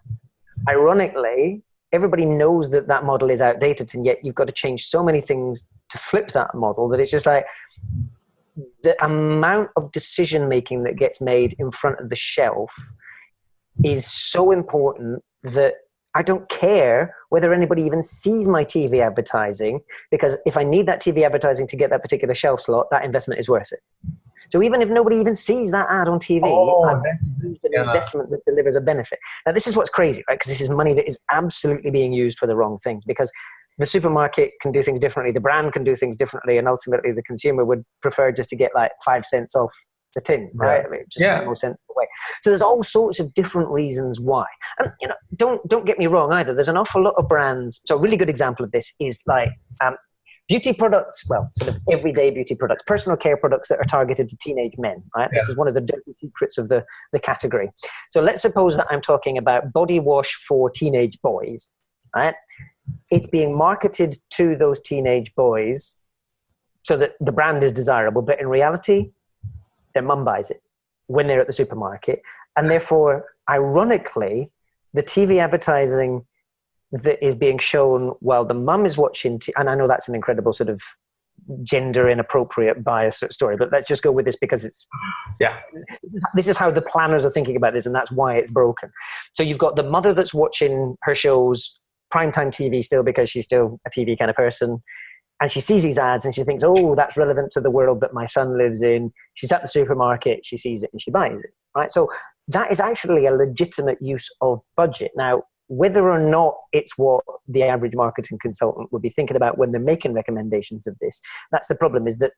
Ironically, everybody knows that model is outdated, and yet you've got to change so many things to flip that model that it's just like the amount of decision making that gets made in front of the shelf is so important that I don't care whether anybody even sees my TV advertising, because if I need that TV advertising to get that particular shelf slot, that investment is worth it. So even if nobody even sees that ad on TV, I've used an investment that delivers a benefit. Now, this is what's crazy, right? Because this is money that is absolutely being used for the wrong things, because the supermarket can do things differently, the brand can do things differently, and ultimately the consumer would prefer just to get like 5 cents off the tin, right? I mean, it just makes more sense the way. So there's all sorts of different reasons why. And you know, don't get me wrong either. There's an awful lot of brands. So a really good example of this is like beauty products, well, sort of everyday beauty products, personal care products that are targeted to teenage men, right? This is one of the dirty secrets of the category. So let's suppose that I'm talking about body wash for teenage boys, right? It's being marketed to those teenage boys so that the brand is desirable, but in reality, their mum buys it when they're at the supermarket. And therefore, ironically, the TV advertising that is being shown while the mum is watching, and I know that's an incredible sort of gender inappropriate bias story, but let's just go with this because it's, this is how the planners are thinking about this, and that's why it's broken. So you've got the mother that's watching her shows, primetime TV still, because she's still a TV kind of person, and she sees these ads and she thinks, oh, that's relevant to the world that my son lives in. She's at the supermarket, she sees it and she buys it, right? So that is actually a legitimate use of budget. Now, whether or not it's what the average marketing consultant would be thinking about when they're making recommendations of this, that's the problem, is that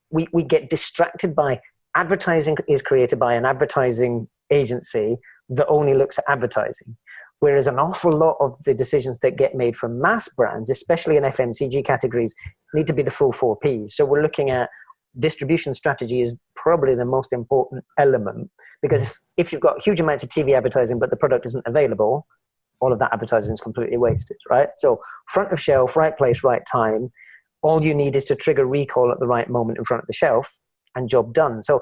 we get distracted by advertising is created by an advertising agency that only looks at advertising. Whereas an awful lot of the decisions that get made from mass brands, especially in FMCG categories, need to be the full 4 Ps. So we're looking at distribution strategy is probably the most important element, because if you've got huge amounts of TV advertising but the product isn't available, all of that advertising is completely wasted, right? So front of shelf, right place, right time. All you need is to trigger recall at the right moment in front of the shelf and job done. So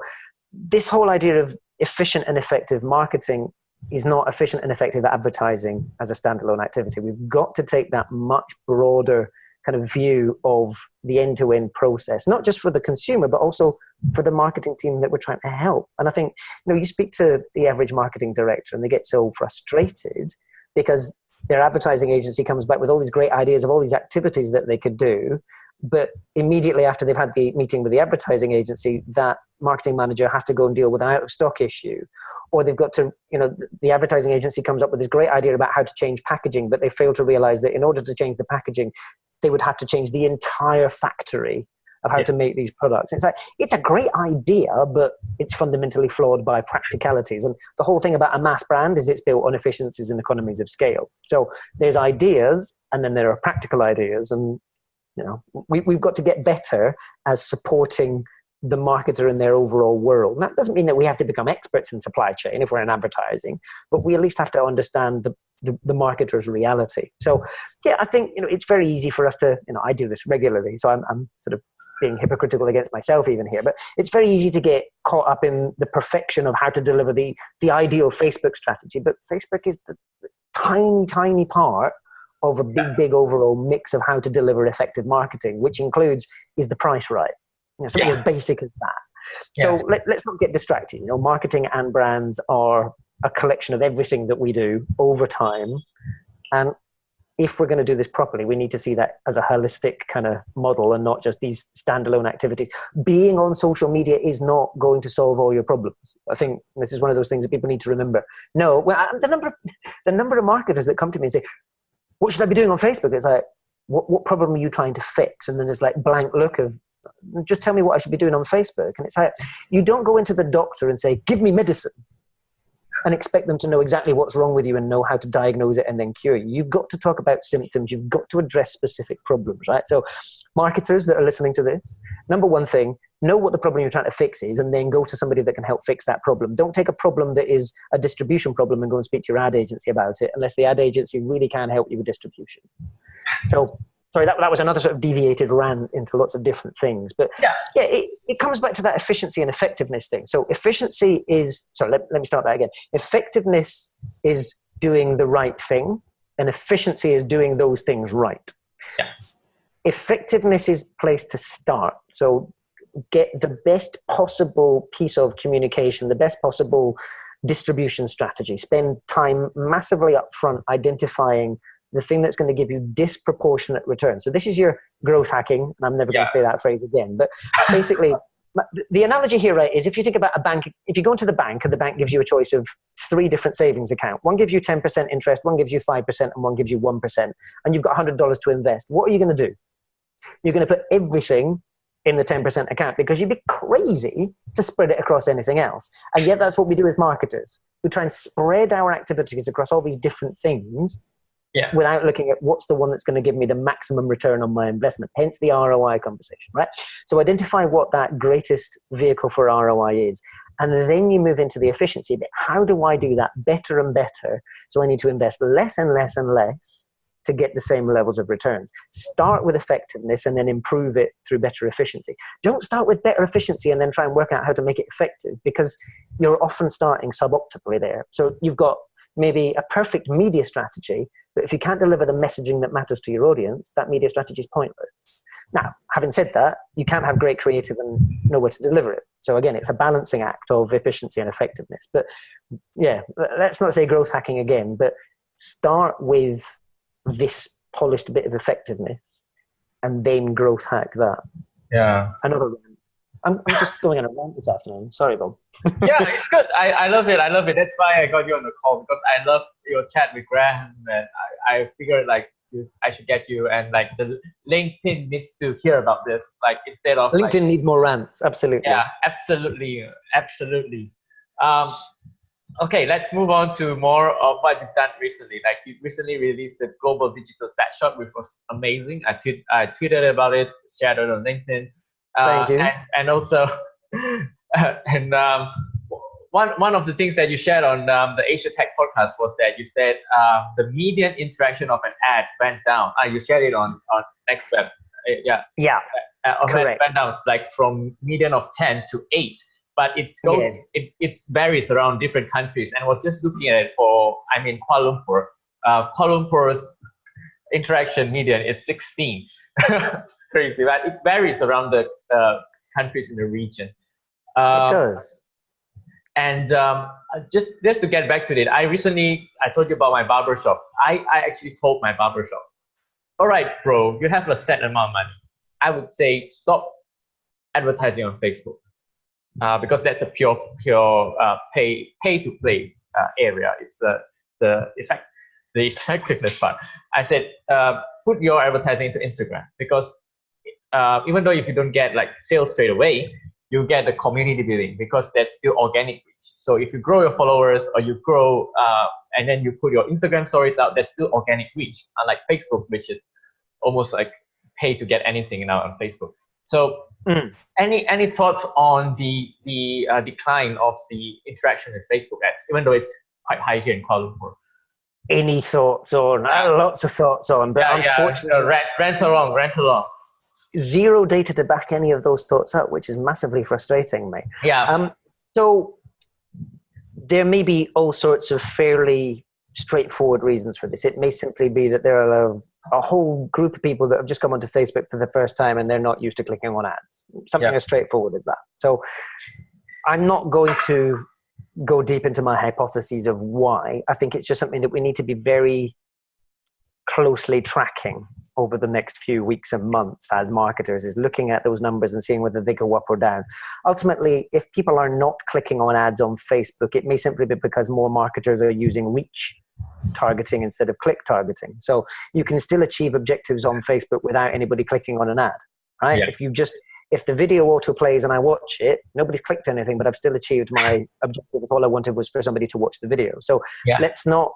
this whole idea of efficient and effective marketing is not efficient and effective advertising as a standalone activity. We've got to take that much broader kind of view of the end-to-end process, not just for the consumer, but also for the marketing team that we're trying to help. And I think, you know, you speak to the average marketing director and they get so frustrated because their advertising agency comes back with all these great ideas of all these activities that they could do. But immediately after they've had the meeting with the advertising agency, that marketing manager has to go and deal with an out of stock issue. Or they've got to, you know, the advertising agency comes up with this great idea about how to change packaging, but they fail to realize that in order to change the packaging, they would have to change the entire factory of how to make these products. It's like, it's a great idea, but it's fundamentally flawed by practicalities. And the whole thing about a mass brand is it's built on efficiencies and economies of scale. So there's ideas, and then there are practical ideas. And, you know, we've got to get better as supporting the marketer in their overall world. And that doesn't mean that we have to become experts in supply chain if we're in advertising, but we at least have to understand the marketer's reality. So, yeah, I think, you know, it's very easy for us to, you know, I do this regularly, so I'm sort of being hypocritical against myself even here, but it's very easy to get caught up in the perfection of how to deliver the ideal Facebook strategy. But Facebook is the tiny, tiny part of a big overall mix of how to deliver effective marketing, which includes, is the price right? You know, something as basic as that. So let's not get distracted. You know, marketing and brands are a collection of everything that we do over time. And if we're going to do this properly, we need to see that as a holistic kind of model and not just these standalone activities. Being on social media is not going to solve all your problems. I think this is one of those things that people need to remember. No, well, the number of marketers that come to me and say, what should I be doing on Facebook? It's like, what problem are you trying to fix? And then there's like blank look of, just tell me what I should be doing on Facebook. And it's like, you don't go into the doctor and say, give me medicine, and expect them to know exactly what's wrong with you and know how to diagnose it and then cure you. You've got to talk about symptoms. You've got to address specific problems, right? So marketers that are listening to this, number one thing, know what the problem you're trying to fix is, and then go to somebody that can help fix that problem. Don't take a problem that is a distribution problem and go and speak to your ad agency about it unless the ad agency really can help you with distribution. So, sorry, that was another sort of deviated rant into lots of different things. But it comes back to that efficiency and effectiveness thing. So efficiency is, let me start that again. Effectiveness is doing the right thing, and efficiency is doing those things right. Yeah. Effectiveness is place to start. So get the best possible piece of communication, the best possible distribution strategy. Spend time massively upfront identifying the thing that's going to give you disproportionate returns. So this is your growth hacking, and I'm never going to say that phrase again. But basically, the analogy here, right, is if you think about a bank, if you go into the bank and the bank gives you a choice of 3 different savings accounts, one gives you 10% interest, one gives you 5%, and one gives you 1%, and you've got $100 to invest, what are you going to do? You're going to put everything in the 10% account because you'd be crazy to spread it across anything else. And yet that's what we do as marketers. We try and spread our activities across all these different things without looking at what's the one that's going to give me the maximum return on my investment, hence the ROI conversation, right? So identify what that greatest vehicle for ROI is. And then you move into the efficiency bit. How do I do that better and better? So I need to invest less and less and less to get the same levels of returns. Start with effectiveness and then improve it through better efficiency. Don't start with better efficiency and then try and work out how to make it effective, because you're often starting suboptimally there. So you've got maybe a perfect media strategy, but if you can't deliver the messaging that matters to your audience, that media strategy is pointless. Now, having said that, you can't have great creative and know where to deliver it. So again, it's a balancing act of efficiency and effectiveness. But yeah, let's not say growth hacking again, but start with this polished bit of effectiveness and then growth hack that. Yeah. Another rant. I'm just going on a rant this afternoon. Sorry, Bob. Yeah, it's good. I love it. I love it. That's why I got you on the call, because I love your chat with Graham, and I figured like I should get you, and like the LinkedIn needs to hear about this, like instead of LinkedIn needs more rants. Absolutely. Yeah, absolutely. Okay, let's move on to more of what you've done recently. Like you recently released the Global Digital Snapshot, which was amazing. I tweeted about it, shared it on LinkedIn. Thank you. And also, one of the things that you shared on the Asia Tech podcast was that you said the median interaction of an ad went down. You shared it on NextWeb. Correct. Went down like from median of 10 to 8. But it goes, it varies around different countries. And I was just looking at it for, Kuala Lumpur. Kuala Lumpur's interaction median is 16. It's crazy, but it varies around the countries in the region. It does. And just to get back to it, I told you about my barbershop. I actually told my barbershop, all right, bro, you have a set amount of money. I would say stop advertising on Facebook. Because that's a pure pay to play area. It's the effectiveness part. I said put your advertising into Instagram, because even though if you don't get like sales straight away, you get the community building, because that's still organic reach. So if you grow your followers, or you grow and then you put your Instagram stories out, that's still organic reach, unlike Facebook, which is almost like pay to get anything now on Facebook. So any thoughts on the decline of the interaction with Facebook ads, even though it's quite high here in Kuala Lumpur? Any thoughts on? Lots of thoughts on, but unfortunately, rant along. Zero data to back any of those thoughts up, which is massively frustrating, mate. Yeah. So there may be all sorts of fairly straightforward reasons for this. It may simply be that there are a whole group of people that have just come onto Facebook for the first time and they're not used to clicking on ads. Something as straightforward as that. So I'm not going to go deep into my hypotheses of why. I think it's just something that we need to be very closely tracking over the next few weeks and months as marketers, is looking at those numbers and seeing whether they go up or down. Ultimately, if people are not clicking on ads on Facebook, it may simply be because more marketers are using reach targeting instead of click targeting. So you can still achieve objectives on Facebook without anybody clicking on an ad, right? Yeah. If the video auto plays and I watch it, nobody's clicked anything, but I've still achieved my objective if all I wanted was for somebody to watch the video. So let's not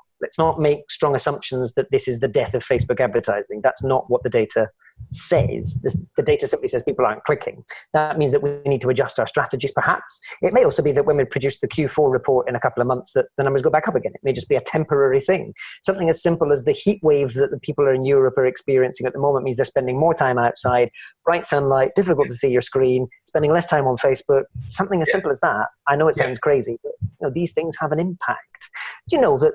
make strong assumptions that this is the death of Facebook advertising. That's not what the data says. The data simply says people aren't clicking. That means that we need to adjust our strategies, perhaps. It may also be that when we produce the Q4 report in a couple of months, that the numbers go back up again. It may just be a temporary thing. Something as simple as the heat wave that the people in Europe are experiencing at the moment means they're spending more time outside, bright sunlight, difficult to see your screen, spending less time on Facebook. Something as simple as that. I know it sounds crazy, but these things have an impact. Do you know that,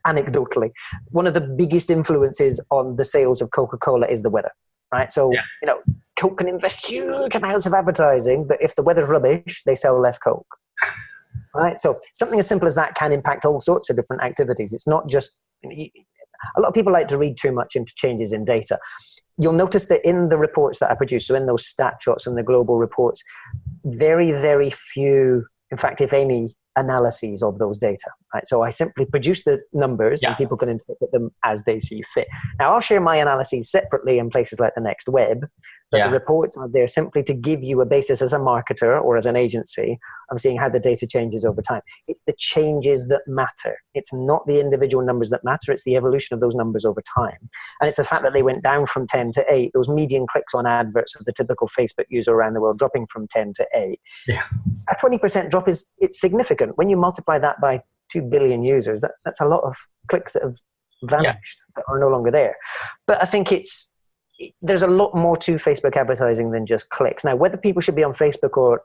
anecdotally, one of the biggest influences on the sales of Coca-Cola is the weather, right? So, Coke can invest huge amounts of advertising, but if the weather's rubbish, they sell less Coke. right? So something as simple as that can impact all sorts of different activities. It's not just, a lot of people like to read too much into changes in data. You'll notice that in the reports that I produce, so in those stat shots and the global reports, very, very few, in fact, if any, analyses of those data. Right? So I simply produce the numbers and people can interpret them as they see fit. Now, I'll share my analyses separately in places like the Next Web, but the reports are there simply to give you a basis as a marketer or as an agency of seeing how the data changes over time. It's the changes that matter. It's not the individual numbers that matter. It's the evolution of those numbers over time. And it's the fact that they went down from 10 to 8, those median clicks on adverts of the typical Facebook user around the world dropping from 10 to 8. Yeah. A 20% drop it's significant. When you multiply that by 2 billion users, that's a lot of clicks that have vanished, that are no longer there. But I think there's a lot more to Facebook advertising than just clicks. Now, whether people should be on Facebook or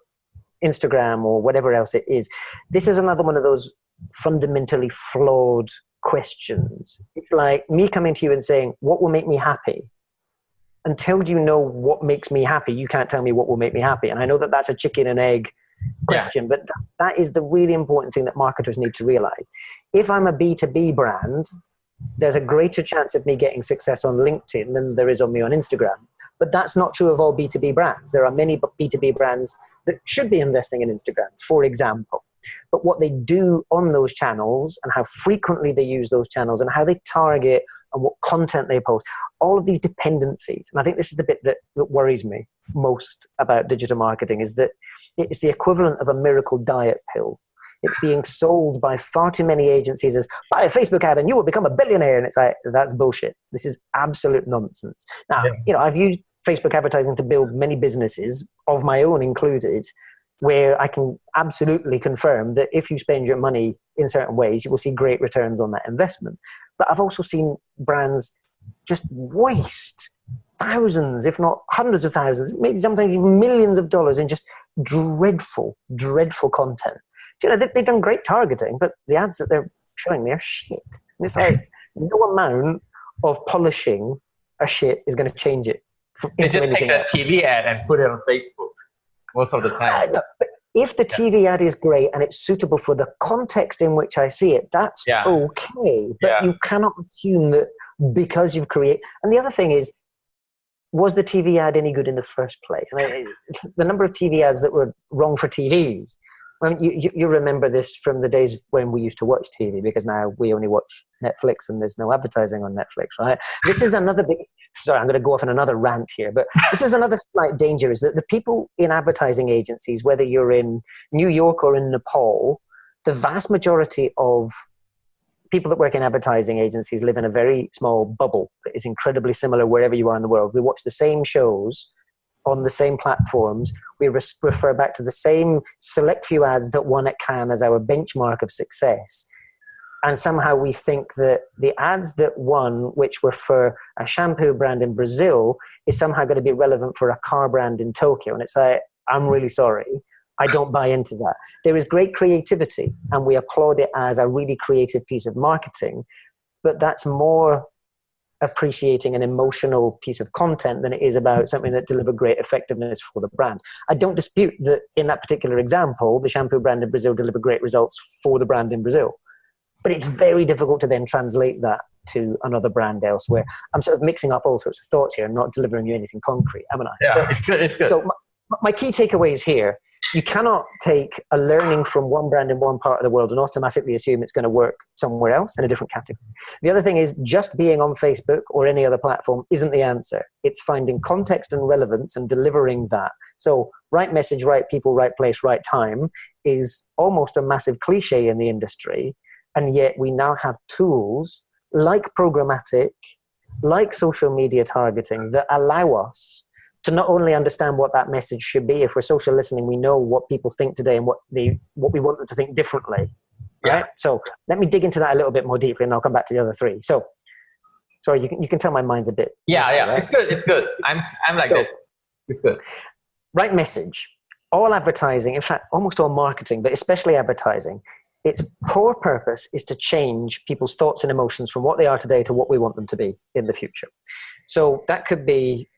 Instagram or whatever else it is, this is another one of those fundamentally flawed questions. It's like me coming to you and saying, what will make me happy? Until you know what makes me happy, you can't tell me what will make me happy. And I know that that's a chicken and egg question, but that is the really important thing that marketers need to realize. If I'm a B2B brand, there's a greater chance of me getting success on LinkedIn than there is on me on Instagram. But that's not true of all B2B brands. There are many B2B brands that should be investing in Instagram, for example. But what they do on those channels and how frequently they use those channels and how they target and what content they post, all of these dependencies. And I think this is the bit that worries me most about digital marketing, is that it's the equivalent of a miracle diet pill. It's being sold by far too many agencies as, buy a Facebook ad and you will become a billionaire. And it's like, that's bullshit. This is absolute nonsense. Now, I've used Facebook advertising to build many businesses, of my own included, where I can absolutely confirm that if you spend your money in certain ways, you will see great returns on that investment. But I've also seen brands just waste thousands, if not hundreds of thousands, maybe sometimes even millions of dollars in just dreadful, dreadful content. They've done great targeting, but the ads that they're showing me are shit. And it's like, no amount of polishing a shit is going to change it. They just take a TV ad and put it on Facebook most of the time. But if the TV ad is great and it's suitable for the context in which I see it, that's okay. But you cannot assume that because you've created... And the other thing is, was the TV ad any good in the first place? I mean, the number of TV ads that were wrong for TV... I mean, you remember this from the days when we used to watch TV, because now we only watch Netflix and there's no advertising on Netflix, right? This is another big... Sorry, I'm going to go off on another rant here, but this is another slight danger, is that the people in advertising agencies, whether you're in New York or in Nepal, the vast majority of people that work in advertising agencies live in a very small bubble that is incredibly similar wherever you are in the world. We watch the same shows on the same platforms. We refer back to the same select few ads that won at Cannes as our benchmark of success. And somehow we think that the ads that won, which were for a shampoo brand in Brazil, is somehow going to be relevant for a car brand in Tokyo. And it's like, I'm really sorry. I don't buy into that. There is great creativity, and we applaud it as a really creative piece of marketing, but that's more appreciating an emotional piece of content than it is about something that delivered great effectiveness for the brand. I don't dispute that in that particular example, the shampoo brand in Brazil delivered great results for the brand in Brazil. But it's very difficult to then translate that to another brand elsewhere. I'm sort of mixing up all sorts of thoughts here and not delivering you anything concrete, haven't I? Yeah, it's good. It's good. So my key takeaways here: you cannot take a learning from one brand in one part of the world and automatically assume it's going to work somewhere else in a different category. The other thing is, just being on Facebook or any other platform isn't the answer. It's finding context and relevance and delivering that. So right message, right people, right place, right time is almost a massive cliche in the industry. And yet we now have tools like programmatic, like social media targeting, that allow us to not only understand what that message should be. If we're social listening, we know what people think today and what we want them to think differently. Right? So let me dig into that a little bit more deeply, and I'll come back to the other three. So, sorry, you can tell my mind's a bit. Messy, right? It's good. It's good. I'm like that. It's good. Right message. All advertising, in fact, almost all marketing, but especially advertising, its core purpose is to change people's thoughts and emotions from what they are today to what we want them to be in the future. So that could be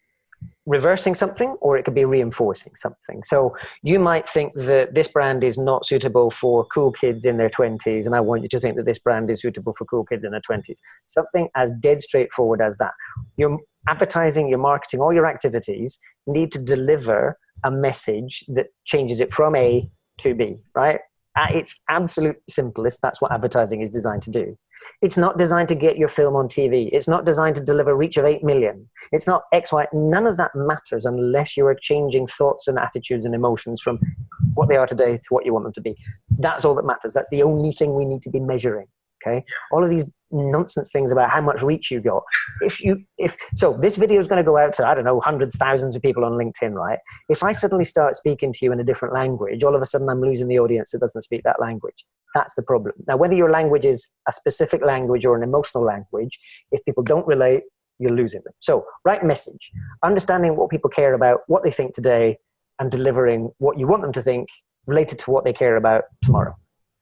reversing something or it could be reinforcing something. So you might think that this brand is not suitable for cool kids in their 20s, and I want you to think that this brand is suitable for cool kids in their 20s. Something as dead straightforward as that. Your advertising, your marketing, all your activities need to deliver a message that changes it from A to B, right? At its absolute simplest, that's what advertising is designed to do. It's not designed to get your film on TV. It's not designed to deliver reach of 8 million. It's not X, Y. None of that matters unless you are changing thoughts and attitudes and emotions from what they are today to what you want them to be. That's all that matters. That's the only thing we need to be measuring. Okay. All of these nonsense things about how much reach you got. So this video is going to go out to, I don't know, hundreds, thousands of people on LinkedIn, right? If I suddenly start speaking to you in a different language, all of a sudden I'm losing the audience that doesn't speak that language. That's the problem. Now, whether your language is a specific language or an emotional language, if people don't relate, you're losing them. So right message, understanding what people care about, what they think today, and delivering what you want them to think related to what they care about tomorrow.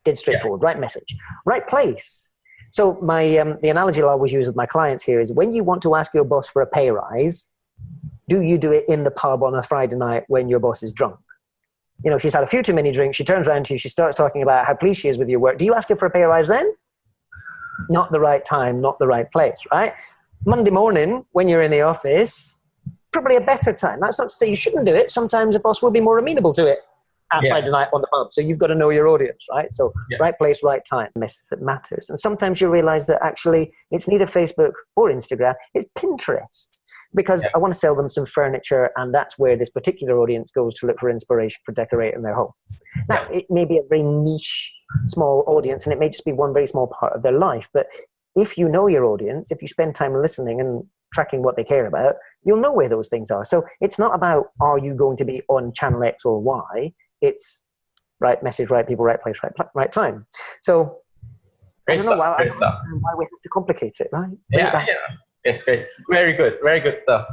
Dead straightforward. Right message. Right place. So the analogy I always use with my clients here is when you want to ask your boss for a pay rise, do you do it in the pub on a Friday night when your boss is drunk? You know, she's had a few too many drinks. She turns around to you. She starts talking about how pleased she is with your work. Do you ask her for a pay rise then? Not the right time, not the right place, right? Monday morning when you're in the office, probably a better time. That's not to say you shouldn't do it. Sometimes a boss will be more amenable to it at Friday night on the pub. So you've got to know your audience, right? So right place, right time, message that matters. And sometimes you realize that actually it's neither Facebook or Instagram, it's Pinterest. Because I want to sell them some furniture, and that's where this particular audience goes to look for inspiration for decorating their home. Now, it may be a very niche, small audience, and it may just be one very small part of their life. But if you know your audience, if you spend time listening and tracking what they care about, you'll know where those things are. So it's not about, are you going to be on channel X or Y? It's right message, right people, right place, right time. So I don't know why we have to complicate it, right? Yeah. It's great. Very good stuff.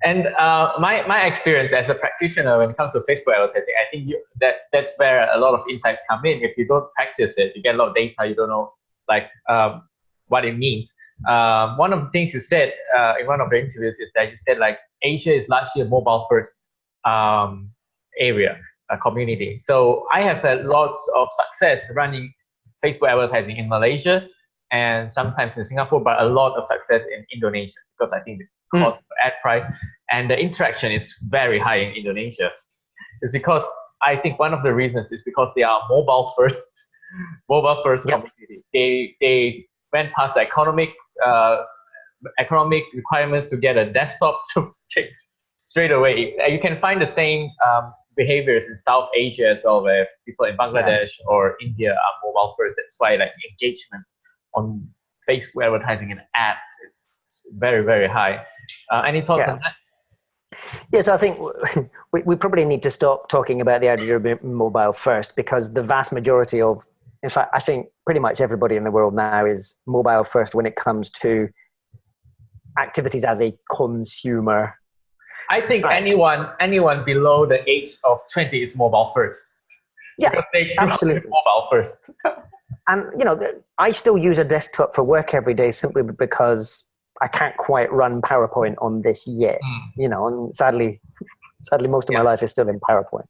And my experience as a practitioner when it comes to Facebook advertising, I think that's where a lot of insights come in. If you don't practice it, you get a lot of data, you don't know what it means. One of the things you said in one of the interviews is that you said Asia is largely a mobile first area, community. So I have had lots of success running Facebook advertising in Malaysia and sometimes in Singapore, but a lot of success in Indonesia because I think the cost of ad price and the interaction is very high in Indonesia. It's because I think one of the reasons is because they are mobile first community. They went past the economic requirements to get a desktop, so straight away. You can find the same behaviors in South Asia as well, where people in Bangladesh or India are mobile first. That's why engagement on Facebook advertising and ads, it's very, very high. Any thoughts on that? Yes, I think we probably need to stop talking about the idea of mobile first, because the vast majority of, in fact, I think pretty much everybody in the world now is mobile first when it comes to activities as a consumer. I think anyone below the age of 20 is mobile first. Yeah, because they absolutely. Mobile first. And, I still use a desktop for work every day simply because I can't quite run PowerPoint on this yet, and sadly most of my life is still in PowerPoint.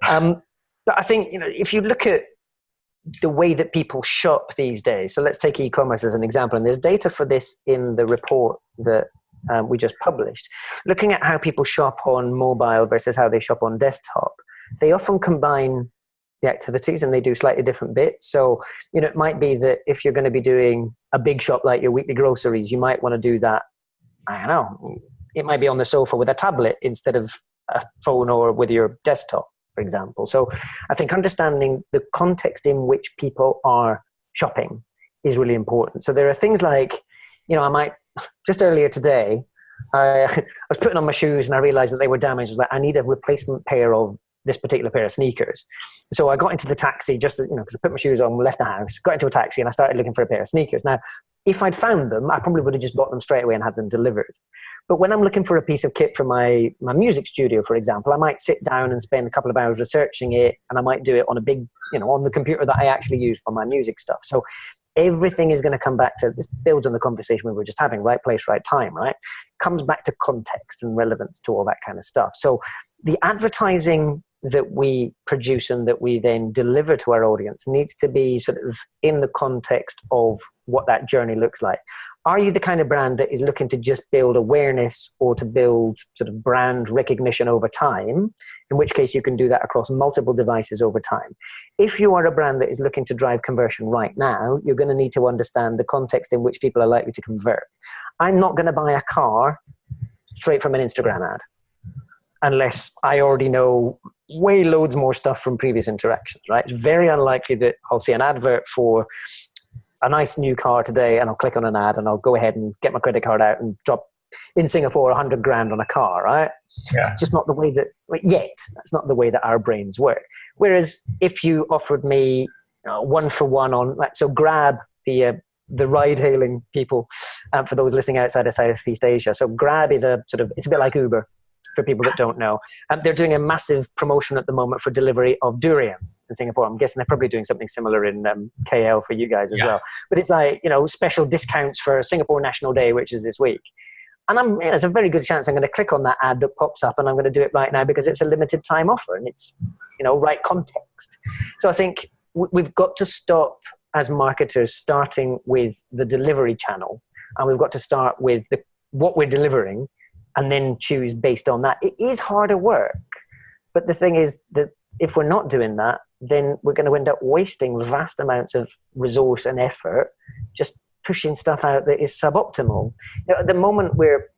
But I think, if you look at the way that people shop these days, so let's take e-commerce as an example, and there's data for this in the report that we just published, looking at how people shop on mobile versus how they shop on desktop. They often combine the activities and they do slightly different bits. So, it might be that if you're going to be doing a big shop like your weekly groceries, you might want to do that, I don't know, it might be on the sofa with a tablet instead of a phone or with your desktop, for example. So I think understanding the context in which people are shopping is really important. So there are things like, I might, just earlier today, I was putting on my shoes and I realized that they were damaged. I was like, I need a replacement pair of this particular pair of sneakers. So I got into the taxi just to, because I put my shoes on, left the house, got into a taxi and I started looking for a pair of sneakers. Now, if I'd found them, I probably would have just bought them straight away and had them delivered. But when I'm looking for a piece of kit for my music studio, for example, I might sit down and spend a couple of hours researching it, and I might do it on a big, on the computer that I actually use for my music stuff. So everything is going to come back to this, builds on the conversation we were just having, right place, right time, right? Comes back to context and relevance to all that kind of stuff. So the advertising that we produce and that we then deliver to our audience needs to be sort of in the context of what that journey looks like. Are you the kind of brand that is looking to just build awareness or to build sort of brand recognition over time? In which case you can do that across multiple devices over time. If you are a brand that is looking to drive conversion right now, you're going to need to understand the context in which people are likely to convert. I'm not going to buy a car straight from an Instagram ad unless I already know way loads more stuff from previous interactions, right? It's very unlikely that I'll see an advert for a nice new car today and I'll click on an ad and I'll go ahead and get my credit card out and drop in Singapore 100 grand on a car, right? Yeah. Just not the way that, yet, that's not the way that our brains work. Whereas if you offered me one for one on, so Grab, the ride hailing people, for those listening outside of Southeast Asia. So Grab is a sort of, it's a bit like Uber for people that don't know. They're doing a massive promotion at the moment for delivery of durians in Singapore. I'm guessing they're probably doing something similar in KL for you guys as well. But it's like, special discounts for Singapore National Day, which is this week. And there's a very good chance I'm going to click on that ad that pops up and I'm going to do it right now because it's a limited time offer and it's, right context. So I think we've got to stop as marketers starting with the delivery channel, and we've got to start with what we're delivering and then choose based on that. It is harder work, but the thing is that if we're not doing that, then we're going to end up wasting vast amounts of resource and effort just pushing stuff out that is suboptimal. At the moment we're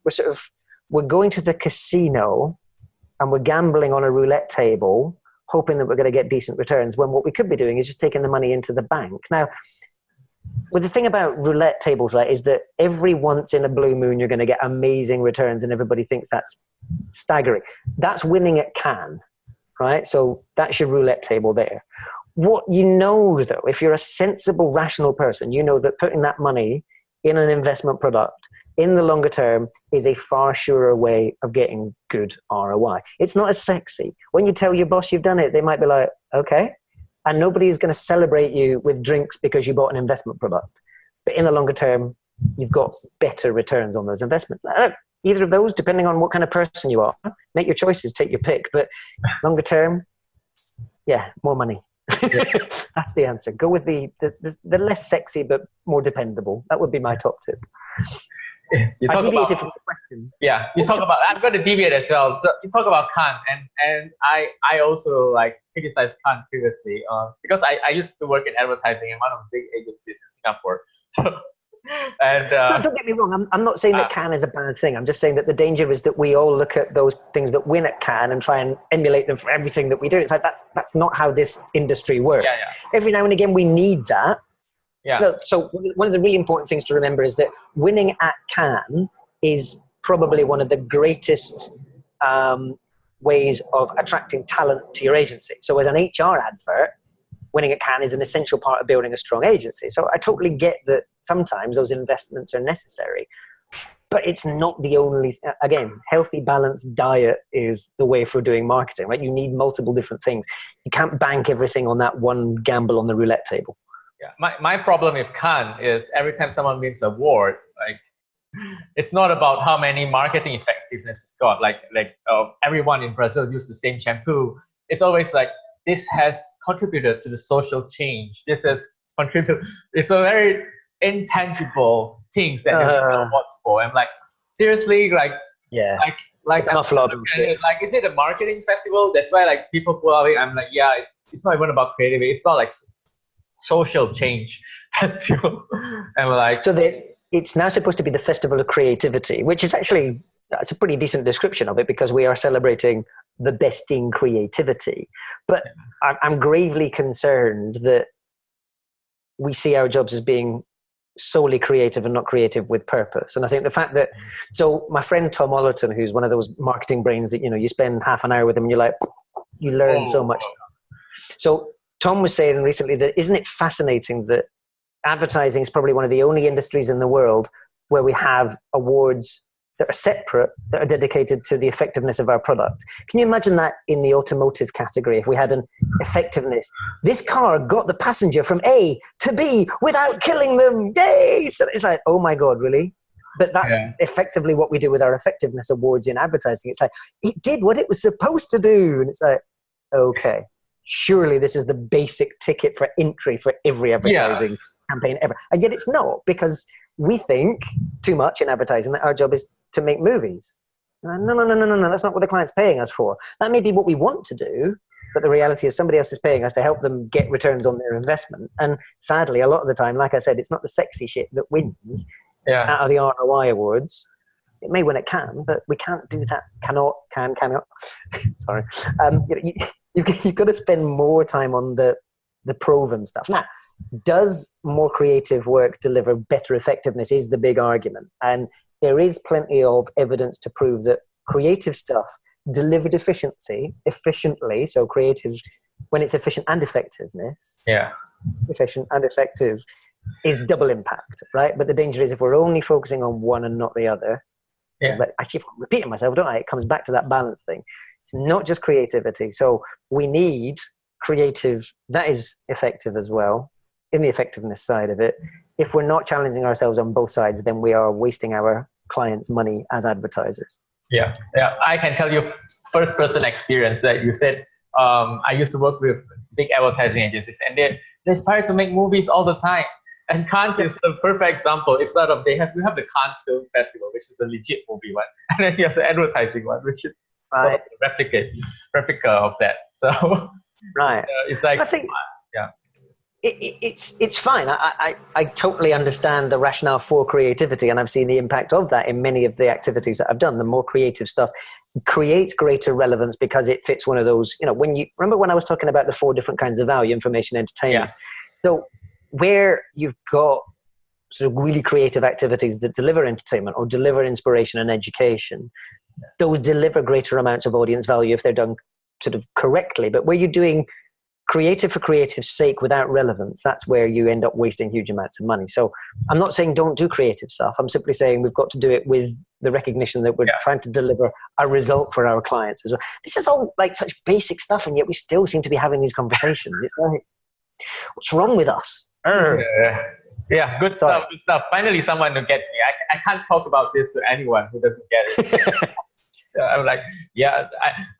going to the casino and we're gambling on a roulette table hoping that we're going to get decent returns, when what we could be doing is just taking the money into the bank. Now, well, the thing about roulette tables, right, is that every once in a blue moon you're going to get amazing returns and everybody thinks that's staggering. That's winning at Cannes, right? So that's your roulette table there. What though, if you're a sensible, rational person, you know that putting that money in an investment product in the longer term is a far surer way of getting good ROI. It's not as sexy. When you tell your boss you've done it, they might be like, okay. And nobody is going to celebrate you with drinks because you bought an investment product. But in the longer term, you've got better returns on those investments. Either of those, depending on what kind of person you are, make your choices, take your pick. But longer term, more money. That's the answer. Go with the less sexy but more dependable. That would be my top tip. You talk about, from the question. Yeah, you talk about, I'm going to deviate as well. So you talk about Cannes, and I also criticized Cannes previously because I used to work in advertising in one of the big agencies in Singapore. So, and don't get me wrong, I'm not saying that Cannes is a bad thing. I'm just saying that the danger is that we all look at those things that win at Cannes and try and emulate them for everything that we do. It's like that's not how this industry works. Every now and again we need that. So one of the really important things to remember is that winning at Cannes is probably one of the greatest ways of attracting talent to your agency. So as an HR advert, winning at Cannes is an essential part of building a strong agency. So I totally get that sometimes those investments are necessary, but it's not the only, again, healthy, balanced diet is the way for doing marketing, right? You need multiple different things. You can't bank everything on that one gamble on the roulette table. Yeah, my problem with Cannes is every time someone wins an award, it's not about how many marketing effectiveness it's got. Everyone in Brazil used the same shampoo. It's always like, this has contributed to the social change. This has contributed. It's a very intangible things that you don't watch for. I'm like, seriously, it's an awful lot of shit. Is it a marketing festival? That's why people go away. I'm like, it's not even about creativity. It's not like social change festival. And so it's now supposed to be the festival of creativity, which is actually, that's a pretty decent description of it because we are celebrating the best in creativity. But I'm gravely concerned that we see our jobs as being solely creative and not creative with purpose. And I think the fact that, so my friend Tom Ollerton, who's one of those marketing brains that, you spend half an hour with him and you learn so much stuff. So Tom was saying recently that isn't it fascinating that advertising is probably one of the only industries in the world where we have awards that are separate, that are dedicated to the effectiveness of our product. Can you imagine that in the automotive category? If we had an effectiveness, this car got the passenger from A to B without killing them. Yay! So it's like, oh my God, really? But that's effectively what we do with our effectiveness awards in advertising. It's like, it did what it was supposed to do. And it's like, okay, surely this is the basic ticket for entry for every advertising campaign ever. And yet it's not, because we think too much in advertising that our job is to make movies. No. That's not what the client's paying us for. That may be what we want to do, but the reality is somebody else is paying us to help them get returns on their investment. And sadly, a lot of the time, like I said, it's not the sexy shit that wins out of the ROI awards. It may when it can, but we can't do that. Cannot. Sorry. You've got to spend more time on the proven stuff. Now, does more creative work deliver better effectiveness is the big argument. And there is plenty of evidence to prove that creative stuff delivered efficiently, so creative, when it's efficient and effectiveness, efficient and effective, is double impact, right? But the danger is if we're only focusing on one and not the other, but I keep repeating myself, don't I? It comes back to that balance thing. It's not just creativity. So we need creative that is effective as well, in the effectiveness side of it. If we're not challenging ourselves on both sides, then we are wasting our clients' money as advertisers. Yeah. I can tell you first-person experience that you said. I used to work with big advertising agencies, and they aspire to make movies all the time. And Cannes is the perfect example. It's sort of we have the Cannes Film Festival, which is the legit movie one, and then you have the advertising one, which is sort of the replica of that. So it's like, I think, it's fine. I totally understand the rationale for creativity, and I've seen the impact of that in many of the activities that I've done. The more creative stuff creates greater relevance because it fits one of those, when you remember when I was talking about the 4 different kinds of value: information, entertainment. So where you've got sort of really creative activities that deliver entertainment or deliver inspiration and education, those deliver greater amounts of audience value if they're done sort of correctly. But where you're doing creative for creative's sake without relevance, that's where you end up wasting huge amounts of money. So I'm not saying don't do creative stuff. I'm simply saying we've got to do it with the recognition that we're trying to deliver a result for our clients as well. This is all like such basic stuff, and yet we still seem to be having these conversations. It's like, what's wrong with us? Good stuff. Finally, someone who gets me. I can't talk about this to anyone who doesn't get it. So I'm like,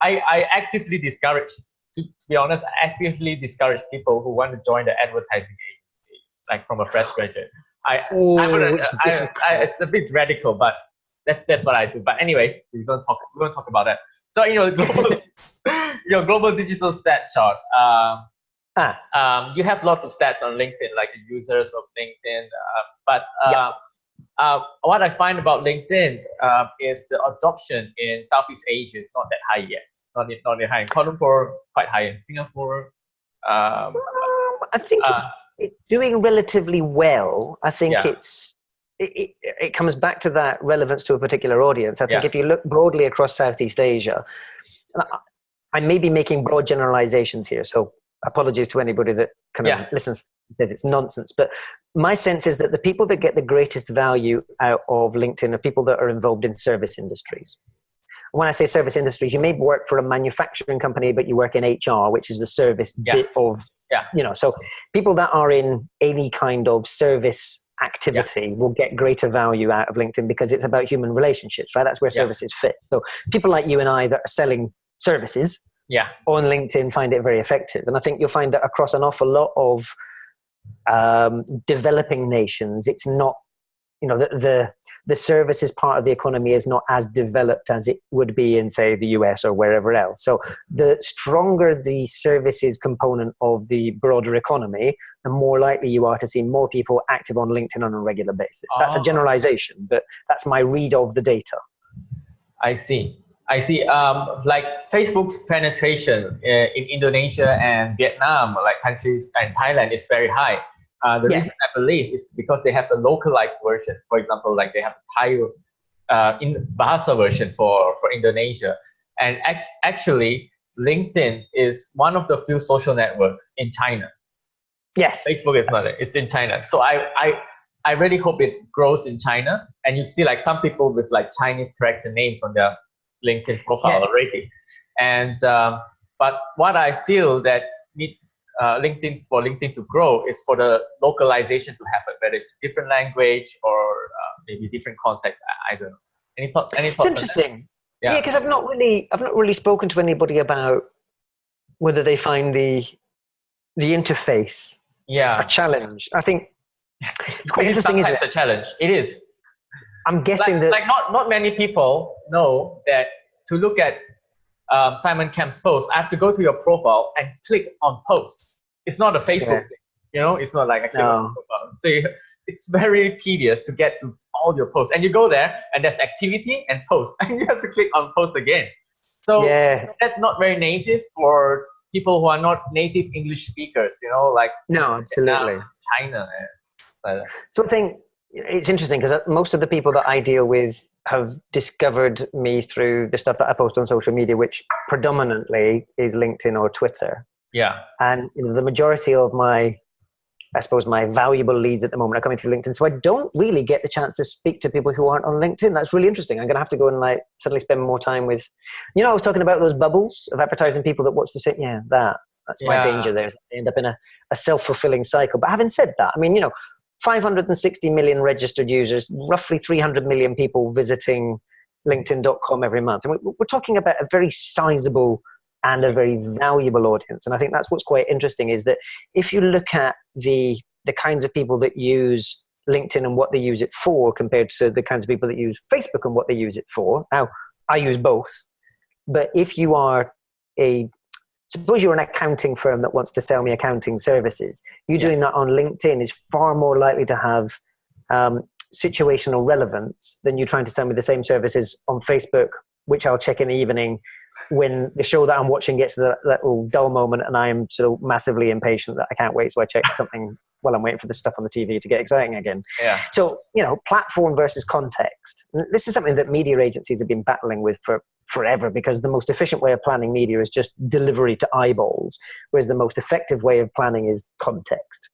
I actively discourage. To be honest, I actively discourage people who want to join the advertising agency, like from a fresh graduate. It's a bit radical, but that's what I do. But anyway, we won't talk about that. So global digital stat chart. You have lots of stats on LinkedIn, like the users of LinkedIn. What I find about LinkedIn is the adoption in Southeast Asia is not that high yet. Not that high in Kuala Lumpur, quite high in Singapore. I think it's doing relatively well. I think it comes back to that relevance to a particular audience. I think if you look broadly across Southeast Asia, I may be making broad generalizations here, so apologies to anybody that kind of listens and says it's nonsense. But my sense is that the people that get the greatest value out of LinkedIn are people that are involved in service industries. When I say service industries, you may work for a manufacturing company, but you work in HR, which is the service bit of, so people that are in any kind of service activity will get greater value out of LinkedIn because it's about human relationships, right? That's where services fit. So people like you and I that are selling services on LinkedIn find it very effective. And I think you'll find that across an awful lot of developing nations, it's not, the services part of the economy is not as developed as it would be in, say, the US or wherever else. So the stronger the services component of the broader economy, the more likely you are to see more people active on LinkedIn on a regular basis. That's a generalization, but that's my read of the data. I see. Like Facebook's penetration in Indonesia and Vietnam, like countries, and Thailand is very high. The reason I believe is because they have the localized version. For example, like they have Thai in Bahasa version for Indonesia. And actually, LinkedIn is one of the few social networks in China. Yes. Facebook is not. It's in China. So I really hope it grows in China, and you see like some people with like Chinese character names on their LinkedIn profile already. And but what I feel that needs LinkedIn to grow is for the localization to happen, whether it's different language or maybe different context. I don't know. Any thoughts? It's interesting. Yeah, because I've not really spoken to anybody about whether they find the interface a challenge. I think it's quite interesting, isn't it? A challenge. It is. I'm guessing like not many people know that to look at Simon Kemp's post, I have to go to your profile and click on post. It's not a Facebook thing, it's not like I click on profile. So it's very tedious to get to all your posts. And you go there and there's activity and post, and you have to click on post again. So that's not very native for people who are not native English speakers, No, absolutely. China. So I think it's interesting because most of the people that I deal with have discovered me through the stuff that I post on social media, which predominantly is LinkedIn or Twitter. Yeah. And the majority of my valuable leads at the moment are coming through LinkedIn. So I don't really get the chance to speak to people who aren't on LinkedIn. That's really interesting. I'm going to have to go and suddenly spend more time with, I was talking about those bubbles of advertising people that watch the same. Yeah, that's my danger there. I end up in a self-fulfilling cycle. But having said that, 560 million registered users, roughly 300 million people visiting LinkedIn.com every month. And we're talking about a very sizable and a very valuable audience. And I think that's what's quite interesting is that if you look at the kinds of people that use LinkedIn and what they use it for compared to the kinds of people that use Facebook and what they use it for. Now, I use both. But if you are suppose you're an accounting firm that wants to sell me accounting services, you doing that on LinkedIn is far more likely to have situational relevance than you trying to sell me the same services on Facebook, which I'll check in the evening when the show that I'm watching gets to that little dull moment and I'm sort of massively impatient that I can't wait. So I check something while I'm waiting for the stuff on the TV to get exciting again. Yeah. So, platform versus context. This is something that media agencies have been battling with for forever, because the most efficient way of planning media is just delivery to eyeballs, whereas the most effective way of planning is context.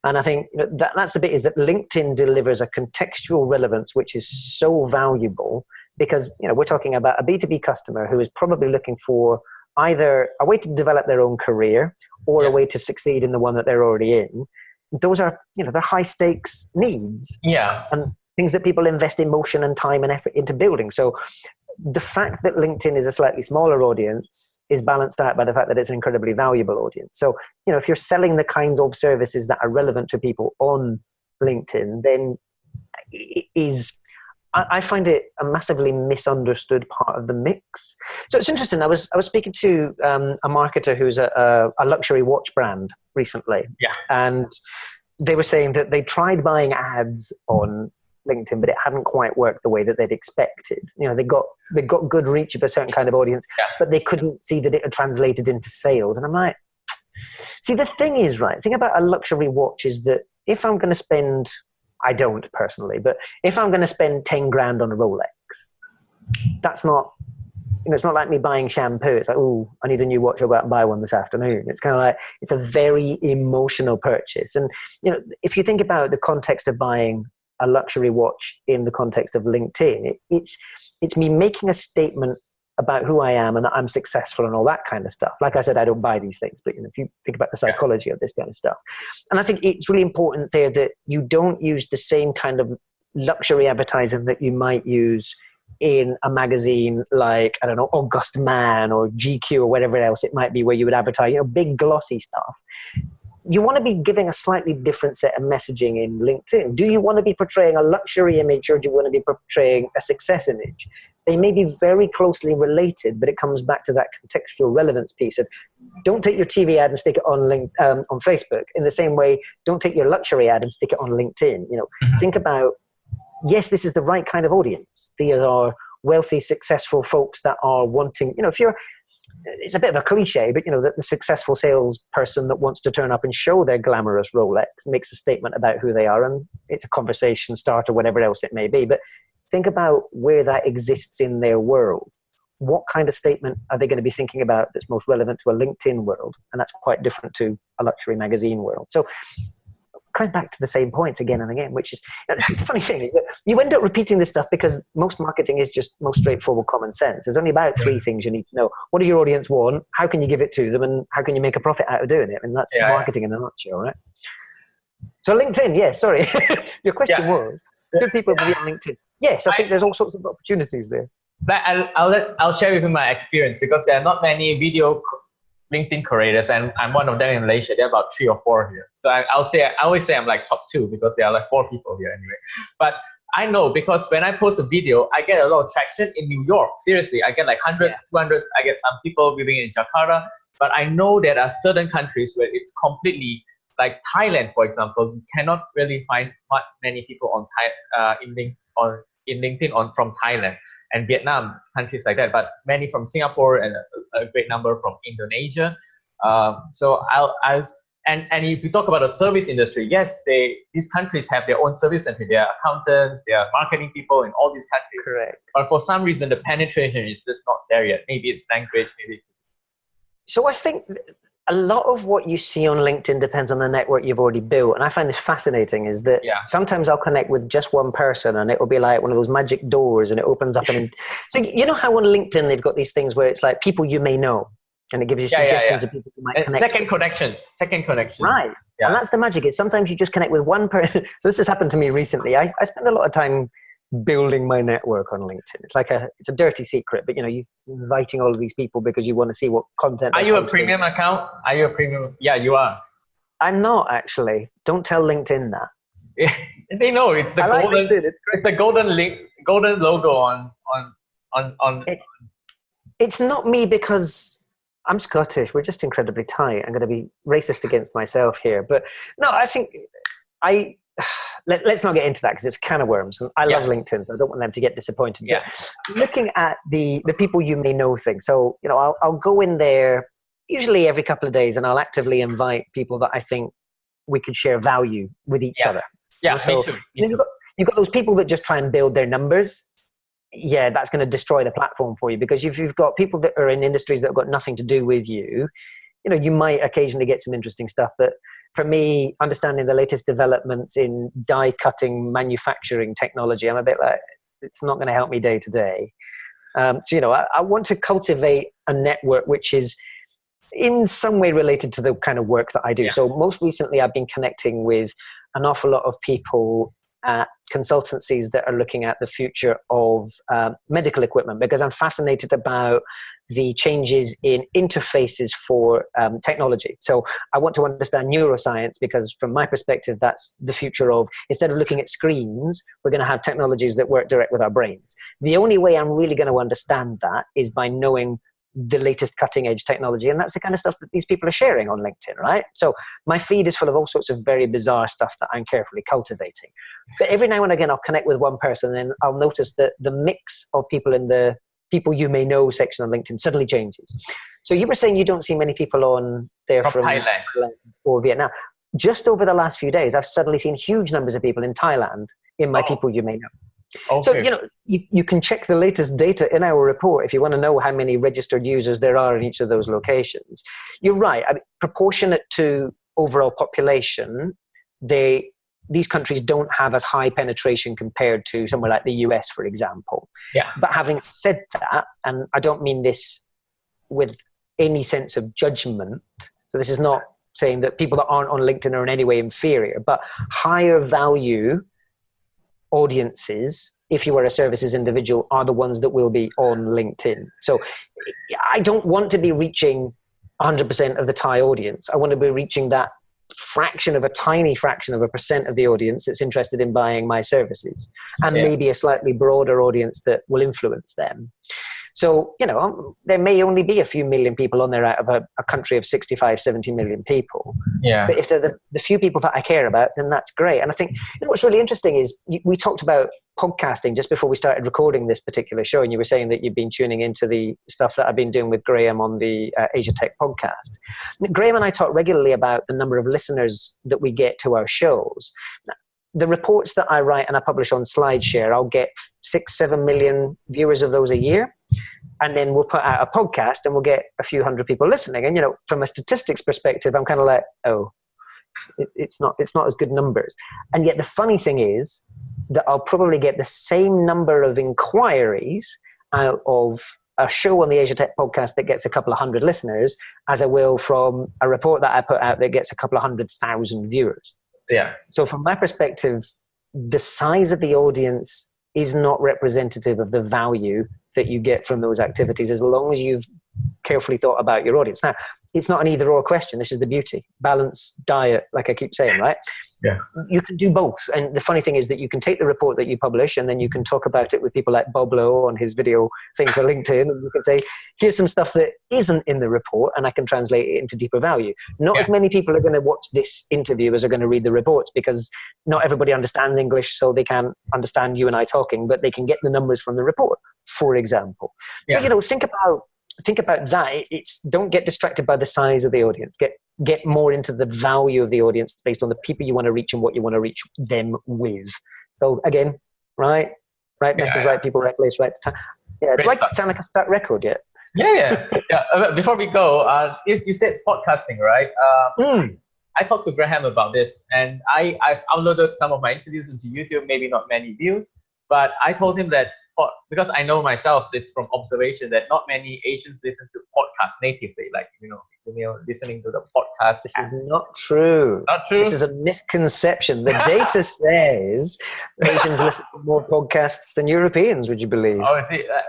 And I think that's the bit, is that LinkedIn delivers a contextual relevance which is so valuable, because we're talking about a B2B customer who is probably looking for either a way to develop their own career or a way to succeed in the one that they're already in. Those are they're high stakes needs, and things that people invest emotion and time and effort into building. So the fact that LinkedIn is a slightly smaller audience is balanced out by the fact that it's an incredibly valuable audience. So, if you're selling the kinds of services that are relevant to people on LinkedIn, then I find it a massively misunderstood part of the mix. So it's interesting. I was speaking to a marketer who's a luxury watch brand recently. Yeah. And they were saying that they tried buying ads on LinkedIn, but it hadn't quite worked the way that they'd expected. They got good reach of a certain kind of audience, but they couldn't see that it had translated into sales. And I'm like, see, the thing about a luxury watch is that if I'm going to spend, I don't personally, but if I'm going to spend 10 grand on a Rolex, that's not, it's not like me buying shampoo. It's like, oh, I need a new watch. I'll go out and buy one this afternoon. It's kind of like, it's a very emotional purchase. And, if you think about the context of buying a luxury watch in the context of LinkedIn, it's me making a statement about who I am and that I'm successful and all that kind of stuff. Like I said, I don't buy these things, but if you think about the psychology of this kind of stuff. And I think it's really important there that you don't use the same kind of luxury advertising that you might use in a magazine like, I don't know, August Man or GQ or whatever else it might be, where you would advertise, big glossy stuff. You want to be giving a slightly different set of messaging in LinkedIn. Do you want to be portraying a luxury image, or do you want to be portraying a success image? They may be very closely related, but it comes back to that contextual relevance piece of, don't take your TV ad and stick it on Facebook. In the same way, don't take your luxury ad and stick it on LinkedIn. Think about, yes, this is the right kind of audience. These are wealthy, successful folks that are wanting, it's a bit of a cliche, but the successful salesperson that wants to turn up and show their glamorous Rolex makes a statement about who they are, and it's a conversation starter, whatever else it may be. But think about where that exists in their world. What kind of statement are they going to be thinking about that's most relevant to a LinkedIn world? And that's quite different to a luxury magazine world. So coming back to the same points again and again, which is, the funny thing is that you end up repeating this stuff because most marketing is just most straightforward common sense. There's only about three things you need to know. What does your audience want? How can you give it to them? And how can you make a profit out of doing it? And that's marketing in a nutshell, right? So LinkedIn, sorry. Your question was, should people be on LinkedIn? Yes, I think there's all sorts of opportunities there. But I'll share with you my experience, because there are not many video LinkedIn creators, and I'm one of them in Malaysia. There are about 3 or 4 here. So I always say I'm like top 2, because there are like 4 people here anyway. But I know, because when I post a video, I get a lot of traction in New York. Seriously, I get like hundreds, 200s. I get some people living in Jakarta. But I know there are certain countries where it's completely, like Thailand, for example, you cannot really find many people on in LinkedIn from Thailand, and Vietnam, countries like that, but many from Singapore, and a great number from Indonesia. So and if you talk about the service industry, yes, these countries have their own service center. They are accountants, they are marketing people in all these countries. Correct. But for some reason, the penetration is just not there yet. Maybe it's language, maybe. So I think a lot of what you see on LinkedIn depends on the network you've already built. And I find this fascinating, is that sometimes I'll connect with just one person and it will be like one of those magic doors, and it opens up. So you know how on LinkedIn they've got these things where it's like people you may know, and it gives you suggestions of people you might connect Second connection. Right. Yeah. And that's the magic. Is sometimes you just connect with one person. So this has happened to me recently. I spend a lot of time building my network on LinkedIn. It's like it's a dirty secret, but you're inviting all of these people because you want to see what content. Are you a premium account? Are you a premium? Yeah, you are. I'm not, actually. Don't tell LinkedIn that. They know it's the golden. It's the golden logo on. It's not me, because I'm Scottish. We're just incredibly tight. I'm going to be racist against myself here, but no, I think let's not get into that, because it's a can of worms. And I love LinkedIn, so I don't want them to get disappointed. Yeah. But looking at the people you may know thing. So, I'll go in there usually every couple of days, and I'll actively invite people that I think we could share value with each other. Yeah, so me too. You've got those people that just try and build their numbers. Yeah, that's going to destroy the platform for you, because if you've got people that are in industries that have got nothing to do with you, you might occasionally get some interesting stuff. But for me, understanding the latest developments in die cutting manufacturing technology, I'm a bit like, it's not going to help me day to day. So, I want to cultivate a network which is in some way related to the kind of work that I do. So most recently, I've been connecting with an awful lot of people at consultancies that are looking at the future of medical equipment, because I'm fascinated about the changes in interfaces for technology. So I want to understand neuroscience, because from my perspective, that's the future of, instead of looking at screens, we're going to have technologies that work direct with our brains. The only way I'm really going to understand that is by knowing the latest cutting edge technology. And that's the kind of stuff that these people are sharing on LinkedIn, right? So my feed is full of all sorts of very bizarre stuff that I'm carefully cultivating. But every now and again, I'll connect with one person, and then I'll notice that the mix of people in the people you may know section on LinkedIn suddenly changes. So you were saying you don't see many people on there from Thailand or Vietnam. Just over the last few days, I've suddenly seen huge numbers of people in Thailand in my people you may know. Okay. So, you can check the latest data in our report if you want to know how many registered users there are in each of those locations. You're right. I mean, proportionate to overall population, these countries don't have as high penetration compared to somewhere like the US, for example. Yeah. But having said that, and I don't mean this with any sense of judgment, so this is not saying that people that aren't on LinkedIn are in any way inferior, but higher value audiences, if you are a services individual, are the ones that will be on LinkedIn. So I don't want to be reaching 100% of the Thai audience. I want to be reaching that tiny fraction of a percent of the audience that's interested in buying my services, and maybe a slightly broader audience that will influence them. So, there may only be a few million people on there out of a country of 65, 70 million people. Yeah. But if they're the few people that I care about, then that's great. And I think what's really interesting is we talked about podcasting just before we started recording this particular show, and you were saying that you've been tuning into the stuff that I've been doing with Graham on the Asia Tech podcast. Graham and I talk regularly about the number of listeners that we get to our shows. The reports that I write and I publish on SlideShare, I'll get 6-7 million viewers of those a year. And then we'll put out a podcast and we'll get a few hundred people listening. And, from a statistics perspective, I'm kind of like, oh, It's not as good numbers. And yet the funny thing is that I'll probably get the same number of inquiries out of a show on the Asia Tech podcast that gets a couple of hundred listeners as I will from a report that I put out that gets a couple of 100,000 viewers. Yeah. So from my perspective, the size of the audience is not representative of the value that you get from those activities, as long as you've carefully thought about your audience. Now, it's not an either or question. This is the beauty. Balance, diet, like I keep saying, right? Yeah. You can do both. And the funny thing is that you can take the report that you publish and then you can talk about it with people like Bob Lowe on his video thing for LinkedIn. And you can say, here's some stuff that isn't in the report and I can translate it into deeper value. Not as many people are going to watch this interview as are going to read the reports, because not everybody understands English, so they can't understand you and I talking, but they can get the numbers from the report, for example. Yeah. So, think about that. It's don't get distracted by the size of the audience. Get more into the value of the audience based on the people you want to reach and what you want to reach them with. So again, right message, right people, right place, right time. Yeah, do I sound like a start record yet? Yeah. Before we go, you said podcasting, right? I talked to Graham about this, and I've uploaded some of my interviews into YouTube. Maybe not many views, but I told him that because I know myself, it's from observation that not many Asians listen to podcasts natively, like listening to the podcast. This is not true. Not true. This is a misconception. The data says Asians listen to more podcasts than Europeans. Would you believe? Oh,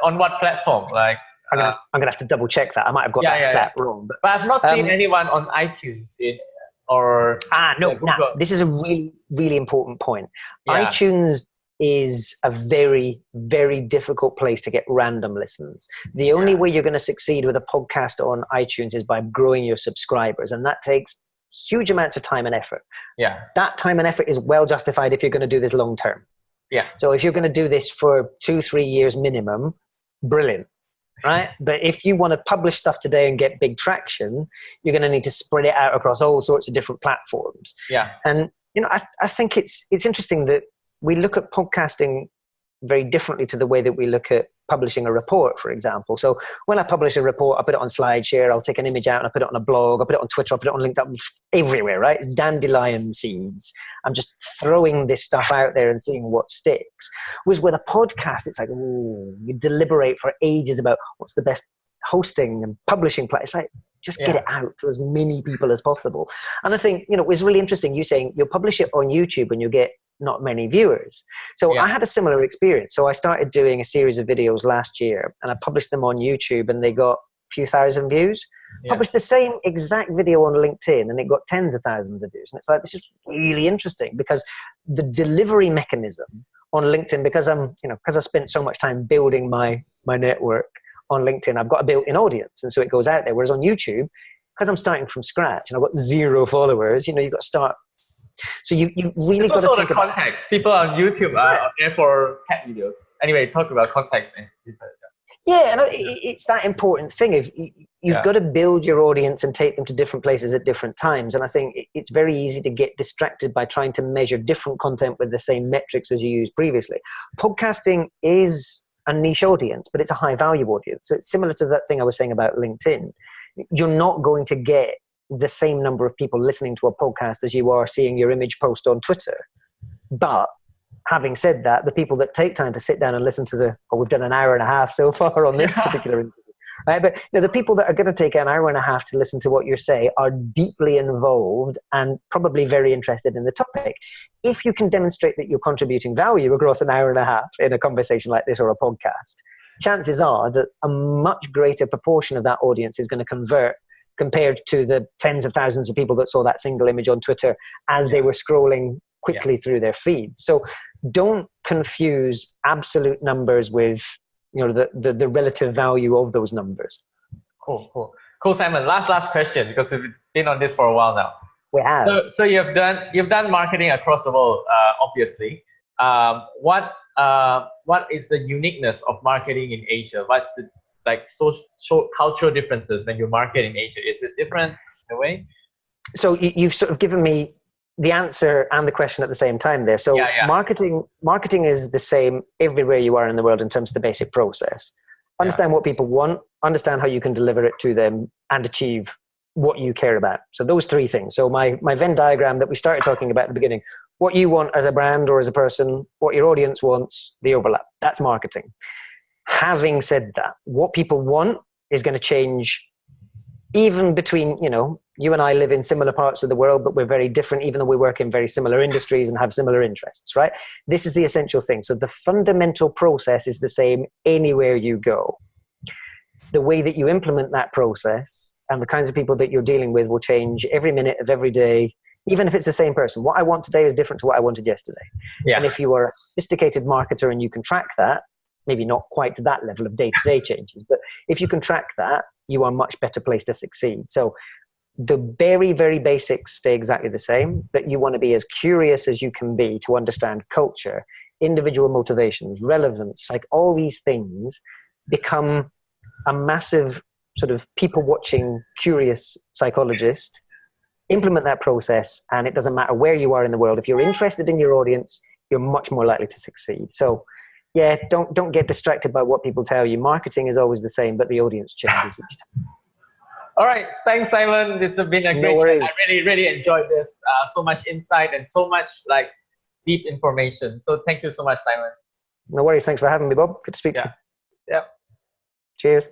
on what platform? Like, I'm gonna have to double check that. I might have got that stat wrong. But I've not seen anyone on iTunes This is a really, really important point. Yeah. iTunes is a very, very difficult place to get random listens. The only way you're going to succeed with a podcast on iTunes is by growing your subscribers, and that takes huge amounts of time and effort. Yeah. That time and effort is well justified if you're going to do this long term. Yeah. So if you're going to do this for 2-3 years minimum, brilliant. Right? But if you want to publish stuff today and get big traction, you're going to need to spread it out across all sorts of different platforms. Yeah. And I think it's interesting that we look at podcasting very differently to the way that we look at publishing a report, for example. So when I publish a report, I put it on SlideShare, I'll take an image out and I put it on a blog, I'll put it on Twitter, I'll put it on LinkedIn, everywhere, right? It's dandelion seeds. I'm just throwing this stuff out there and seeing what sticks. Whereas with a podcast, it's like, you deliberate for ages about what's the best hosting and publishing place. It's like, just get it out to as many people as possible. And I think, it was really interesting you saying you'll publish it on YouTube and you'll get not many viewers. So I had a similar experience. So I started doing a series of videos last year and I published them on YouTube and they got a few thousand views. Published the same exact video on LinkedIn and it got tens of thousands of views. And it's like, this is really interesting because the delivery mechanism on LinkedIn, because I spent so much time building my network on LinkedIn, I've got a built-in audience. And so it goes out there. Whereas on YouTube, because I'm starting from scratch and I've got 0 followers, you've got to start. So you really got to think about context. People on YouTube are there for tech videos. Anyway, talk about context. Yeah, and it's that important thing. If you've got to build your audience and take them to different places at different times. And I think it's very easy to get distracted by trying to measure different content with the same metrics as you used previously. Podcasting is a niche audience, but it's a high value audience. So it's similar to that thing I was saying about LinkedIn. You're not going to get the same number of people listening to a podcast as you are seeing your image post on Twitter. But having said that, the people that take time to sit down and listen to we've done an hour and a half so far on this particular interview. Right? But the people that are going to take an hour and a half to listen to what you say are deeply involved and probably very interested in the topic. If you can demonstrate that you're contributing value across an hour and a half in a conversation like this or a podcast, chances are that a much greater proportion of that audience is going to convert compared to the tens of thousands of people that saw that single image on Twitter as they were scrolling quickly through their feeds. So don't confuse absolute numbers with the relative value of those numbers. Cool, Simon. Last question, because we've been on this for a while now. We have. So you've done marketing across the world, obviously. What is the uniqueness of marketing in Asia? What's the social cultural differences when you market in Asia? Is it different in a way? So you've sort of given me the answer and the question at the same time there. So marketing is the same everywhere you are in the world in terms of the basic process. Understand what people want, understand how you can deliver it to them and achieve what you care about. So those three things. So my Venn diagram that we started talking about at the beginning, what you want as a brand or as a person, what your audience wants, the overlap. That's marketing. Having said that, what people want is going to change even between, you and I live in similar parts of the world, but we're very different, even though we work in very similar industries and have similar interests, right? This is the essential thing. So the fundamental process is the same anywhere you go. The way that you implement that process and the kinds of people that you're dealing with will change every minute of every day, even if it's the same person. What I want today is different to what I wanted yesterday. Yeah. And if you are a sophisticated marketer and you can track that, maybe not quite to that level of day-to-day changes, but if you can track that, you are much better placed to succeed. So the very, very basics stay exactly the same, but you want to be as curious as you can be to understand culture, individual motivations, relevance, like all these things become a massive sort of people-watching, curious psychologist. Implement that process, and it doesn't matter where you are in the world. If you're interested in your audience, you're much more likely to succeed. So yeah, don't get distracted by what people tell you. Marketing is always the same, but the audience changes. All right. Thanks, Simon. It's been a great chat. I really, really enjoyed this. So much insight and so much deep information. So thank you so much, Simon. No worries. Thanks for having me, Bob. Good to speak to you. Yeah. Cheers.